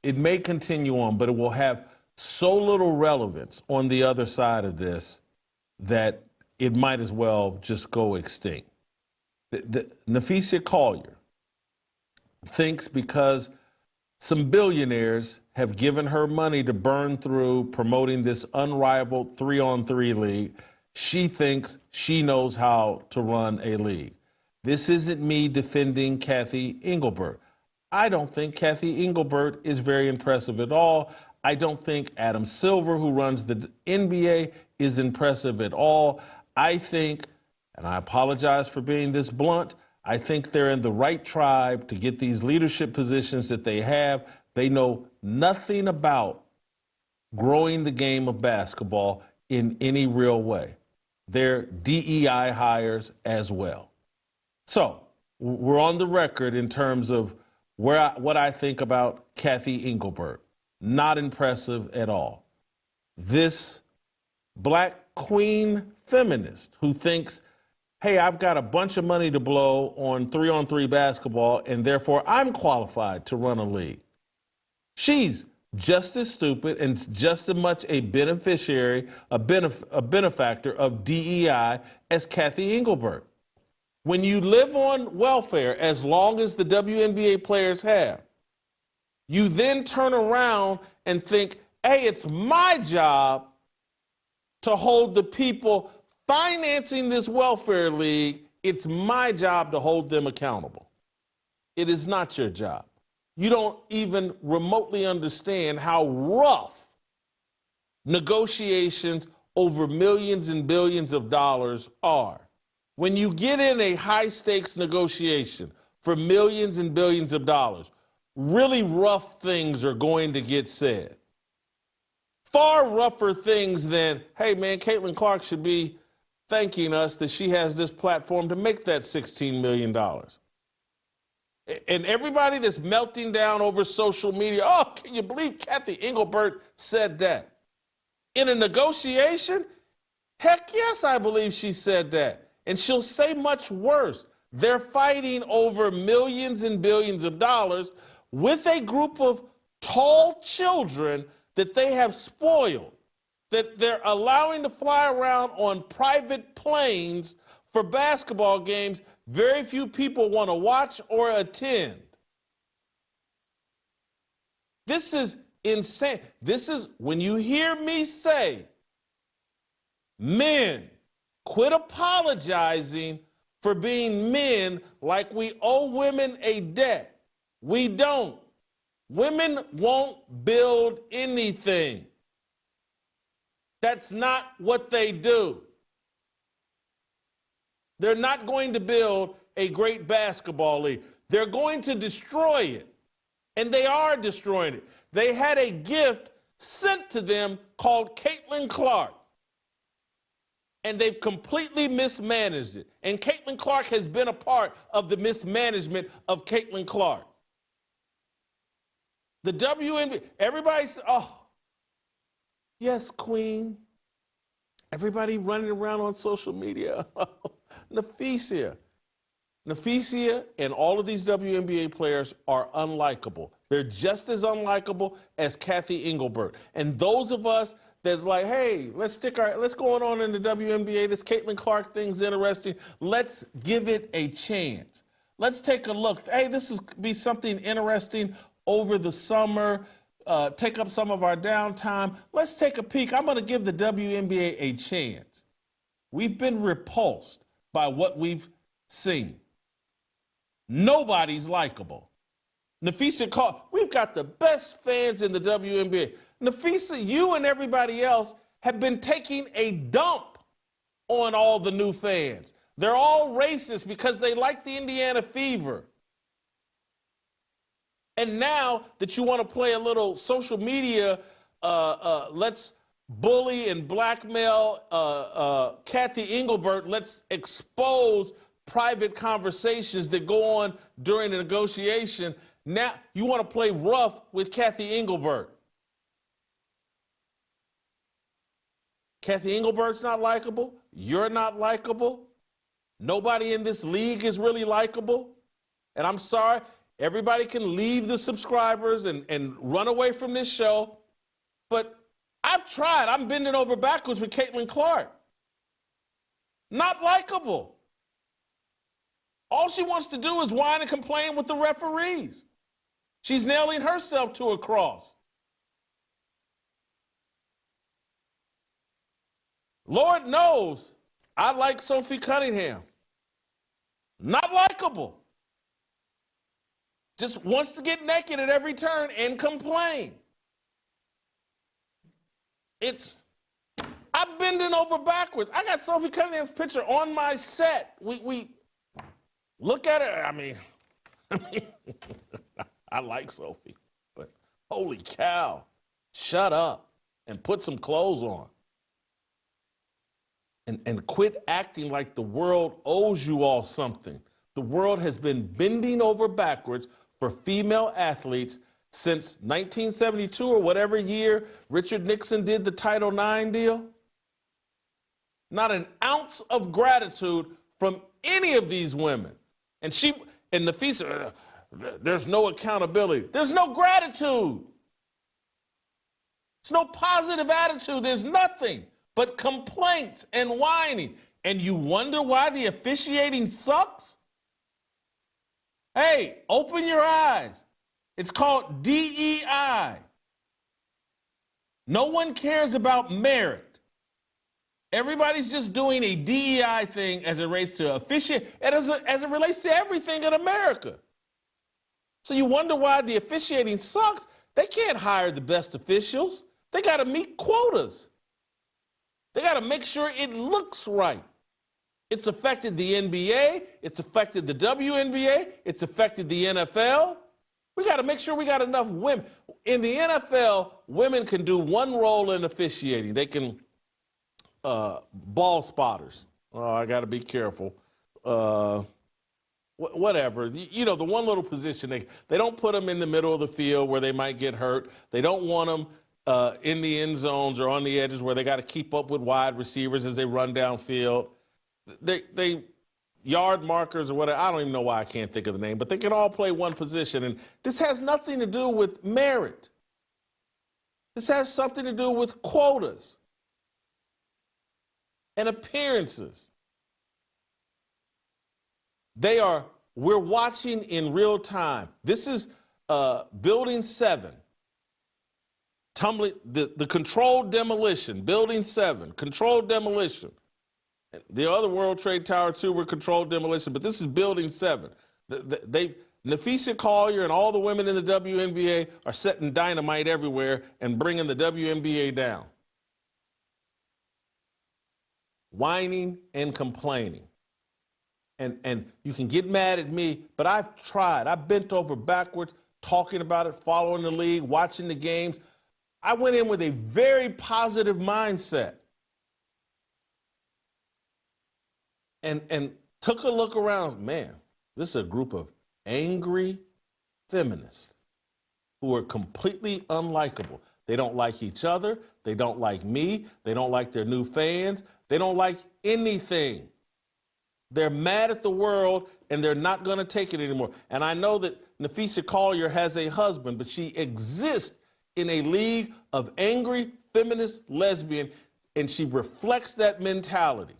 it may continue on, but it will have so little relevance on the other side of this that it might as well just go extinct. Napheesa Collier thinks because some billionaires have given her money to burn through promoting this unrivaled 3-on-3 league, she thinks she knows how to run a league. This isn't me defending Cathy Engelbert. I don't think Cathy Engelbert is very impressive at all. I don't think Adam Silver, who runs the NBA, is impressive at all. I think, and I apologize for being this blunt, I think they're in the right tribe to get these leadership positions that they have. They know nothing about growing the game of basketball in any real way. They're DEI hires as well. So we're on the record in terms of what I think about Cathy Engelbert. Not impressive at all. This black queen feminist who thinks, hey, I've got a bunch of money to blow on 3-on-3 basketball, and therefore I'm qualified to run a league. She's just as stupid and just as much a beneficiary, a benefactor of DEI as Cathy Engelbert. When you live on welfare as long as the WNBA players have, you then turn around and think, hey, it's my job to hold the people financing this welfare league. It's my job to hold them accountable. It is not your job. You don't even remotely understand how rough negotiations over millions and billions of dollars are. When you get in a high-stakes negotiation for millions and billions of dollars, really rough things are going to get said. Far rougher things than, hey, man, Caitlin Clark should be thanking us that she has this platform to make that $16 million. And everybody that's melting down over social media, oh, can you believe Cathy Engelbert said that? In a negotiation? Heck yes, I believe she said that. And she'll say much worse. They're fighting over millions and billions of dollars with a group of tall children that they have spoiled, that they're allowing to fly around on private planes for basketball games very few people want to watch or attend. This is insane. This is when you hear me say, men, quit apologizing for being men like we owe women a debt. We don't. Women won't build anything. That's not what they do. They're not going to build a great basketball league. They're going to destroy it. And they are destroying it. They had a gift sent to them called Caitlin Clark. And they've completely mismanaged it. And Caitlin Clark has been a part of the mismanagement of Caitlin Clark. The WNBA, everybody's, oh, yes, queen. Everybody running around on social media. Napheesa and all of these WNBA players are unlikable. They're just as unlikable as Cathy Engelbert. And those of us that's like, hey, let's go on in the WNBA. This Caitlin Clark thing's interesting. Let's give it a chance. Let's take a look. Hey, this is be something interesting over the summer. Take up some of our downtime. Let's take a peek. I'm going to give the WNBA a chance. We've been repulsed by what we've seen. Nobody's likable. Napheesa Collier, we've got the best fans in the WNBA. Napheesa, you and everybody else have been taking a dump on all the new fans. They're all racist because they like the Indiana Fever. And now that you want to play a little social media, let's bully and blackmail Kathy Engelbert, let's expose private conversations that go on during a negotiation. Now you want to play rough with Kathy Engelbert. Kathy Engelbert's not likable. You're not likable. Nobody in this league is really likable. And I'm sorry, everybody can leave the subscribers and run away from this show. But I've tried. I'm bending over backwards with Caitlin Clark. Not likable. All she wants to do is whine and complain with the referees. She's nailing herself to a cross. Lord knows I like Sophie Cunningham. Not likable. Just wants to get naked at every turn and complain. I'm bending over backwards. I got Sophie Cunningham's picture on my set. We look at her. I mean, I like Sophie, but holy cow, shut up and put some clothes on. And quit acting like the world owes you all something. The world has been bending over backwards for female athletes since 1972 or whatever year Richard Nixon did the Title IX deal. Not an ounce of gratitude from any of these women. And Napheesa, there's no accountability. There's no gratitude. There's no positive attitude. There's nothing but complaints and whining. And you wonder why the officiating sucks? Hey, open your eyes. It's called DEI. No one cares about merit. Everybody's just doing a DEI thing as it relates to officiating, and as it relates to everything in America. So you wonder why the officiating sucks? They can't hire the best officials. They got to meet quotas. They got to make sure it looks right. It's affected the NBA. It's affected the WNBA. It's affected the NFL. We got to make sure we got enough women. In the NFL, women can do one role in officiating. They can ball spotters. Oh, I got to be careful. Whatever. You know, the one little position, they don't put them in the middle of the field where they might get hurt. They don't want them in the end zones or on the edges where they got to keep up with wide receivers as they run downfield. They yard markers or whatever. I don't even know why I can't think of the name, but they can all play one position. And this has nothing to do with merit. This has something to do with quotas and appearances. We're watching in real time. This is Building 7. The controlled demolition, Building 7, controlled demolition. The other World Trade Tower 2 were controlled demolition, but this is Building 7. Napheesa Collier and all the women in the WNBA are setting dynamite everywhere and bringing the WNBA down. Whining and complaining. And you can get mad at me, but I've tried. I bent over backwards, talking about it, following the league, watching the games. I went in with a very positive mindset and took a look around. Man, this is a group of angry feminists who are completely unlikable. They don't like each other. They don't like me. They don't like their new fans. They don't like anything. They're mad at the world, and they're not going to take it anymore. And I know that Napheesa Collier has a husband, but she exists in a league of angry feminist lesbian, and she reflects that mentality.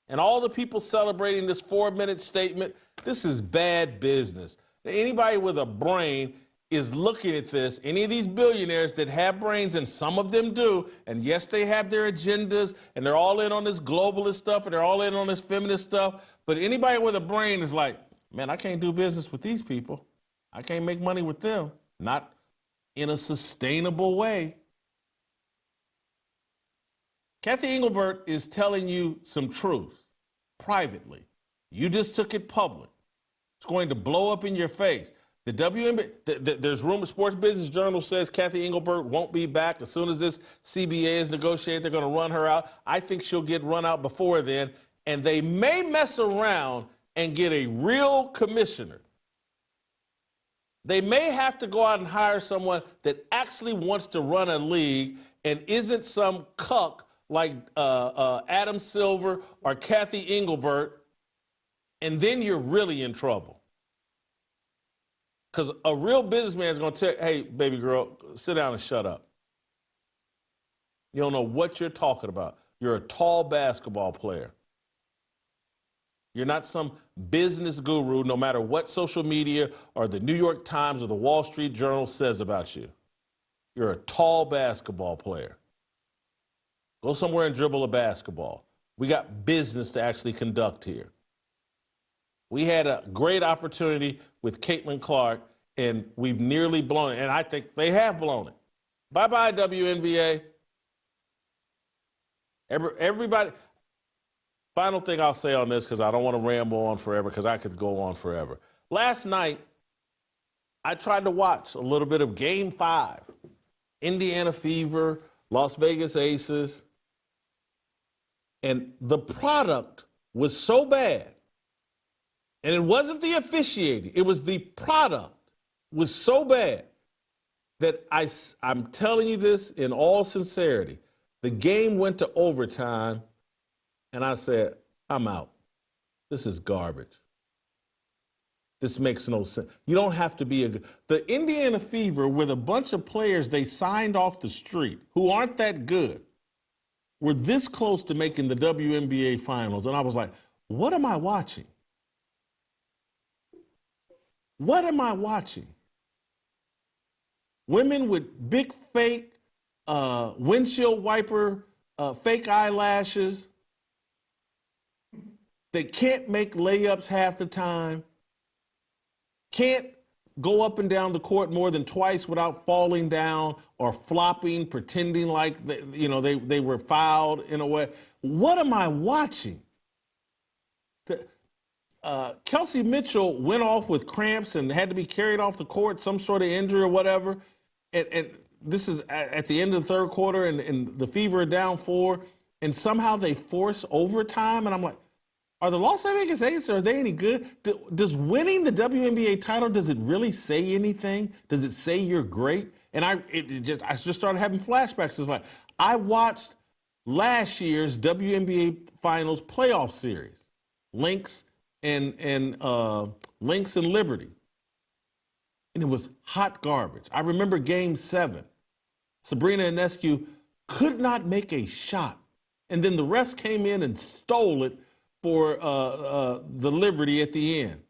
And all the people celebrating this 4-minute statement, this is bad business. Anybody with a brain is looking at this. Any of these billionaires that have brains, and some of them do, and yes, they have their agendas, and they're all in on this globalist stuff, and they're all in on this feminist stuff, but anybody with a brain is like, man, I can't do business with these people. I can't make money with them. Not in a sustainable way. Kathy Engelbert is telling you some truth privately. You just took it public. It's going to blow up in your face. The WNBA, there's rumors, Sports Business Journal says Kathy Engelbert won't be back. As soon as this CBA is negotiated, they're going to run her out. I think she'll get run out before then, and they may mess around and get a real commissioner. They may have to go out and hire someone that actually wants to run a league and isn't some cuck like Adam Silver or Kathy Engelbert, and then you're really in trouble. Because a real businessman is going to tell, hey, baby girl, sit down and shut up. You don't know what you're talking about. You're a tall basketball player. You're not some business guru, no matter what social media or the New York Times or the Wall Street Journal says about you. You're a tall basketball player. Go somewhere and dribble a basketball. We got business to actually conduct here. We had a great opportunity with Caitlin Clark, and we've nearly blown it, and I think they have blown it. Bye-bye, WNBA. Everybody. Final thing I'll say on this, because I don't want to ramble on forever, because I could go on forever. Last night, I tried to watch a little bit of Game 5. Indiana Fever, Las Vegas Aces. And the product was so bad. And it wasn't the officiating. It was the product was so bad that I'm telling you this in all sincerity. The game went to overtime, and I said, I'm out. This is garbage. This makes no sense. You don't have to be the Indiana Fever with a bunch of players they signed off the street who aren't that good were this close to making the WNBA finals. And I was like, what am I watching? What am I watching? Women with big fake windshield wiper, fake eyelashes. They can't make layups half the time. Can't go up and down the court more than twice without falling down or flopping, pretending like they were fouled in a way. What am I watching? Kelsey Mitchell went off with cramps and had to be carried off the court, some sort of injury or whatever. And this is at the end of the third quarter, and the Fever are down 4, and somehow they force overtime. And I'm like, are the Las Vegas Aces, are they any good? Does winning the WNBA title, does it really say anything? Does it say you're great? And I just started having flashbacks. It's like, I watched last year's WNBA Finals playoff series, Lynx and Liberty. And it was hot garbage. I remember Game 7. Sabrina Ionescu could not make a shot. And then the refs came in and stole it for the Liberty at the end.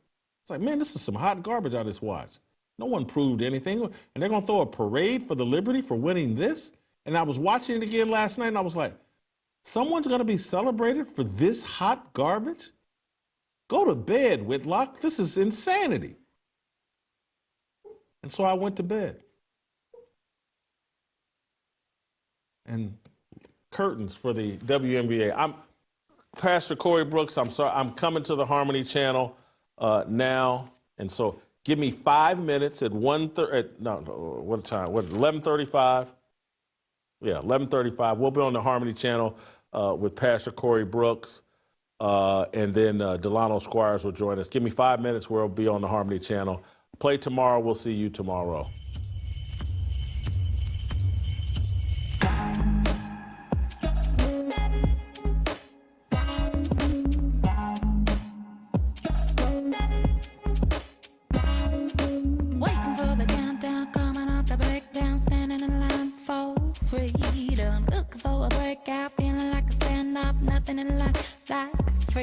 It's like, man, this is some hot garbage I just watched. No one proved anything. And they're going to throw a parade for the Liberty for winning this? And I was watching it again last night, and I was like, someone's going to be celebrated for this hot garbage? Go to bed, Whitlock. This is insanity. And so I went to bed. And curtains for the WNBA. I'm Pastor Corey Brooks. I'm sorry. I'm coming to the Harmony Channel now, and so give me 5 minutes at 11:35. Yeah, 11:35. We'll be on the Harmony Channel with Pastor Corey Brooks, and then Delano Squires will join us. Give me 5 minutes where we'll be on the Harmony Channel. Play tomorrow. We'll see you tomorrow. Waiting for the countdown, coming off the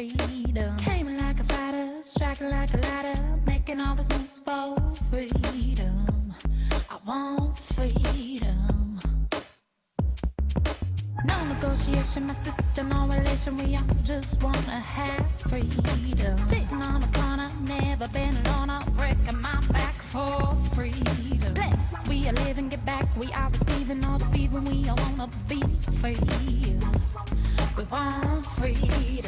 freedom. Came like a fighter, striking like a ladder, making all this moves for freedom. I want freedom. No negotiation, my sister, no relation. We all just wanna have freedom. Sitting on a corner, never been alone. I'm breaking my back for freedom. Blessed, we are living, get back. We are receiving, all deceiving. We all wanna be free. We want freedom.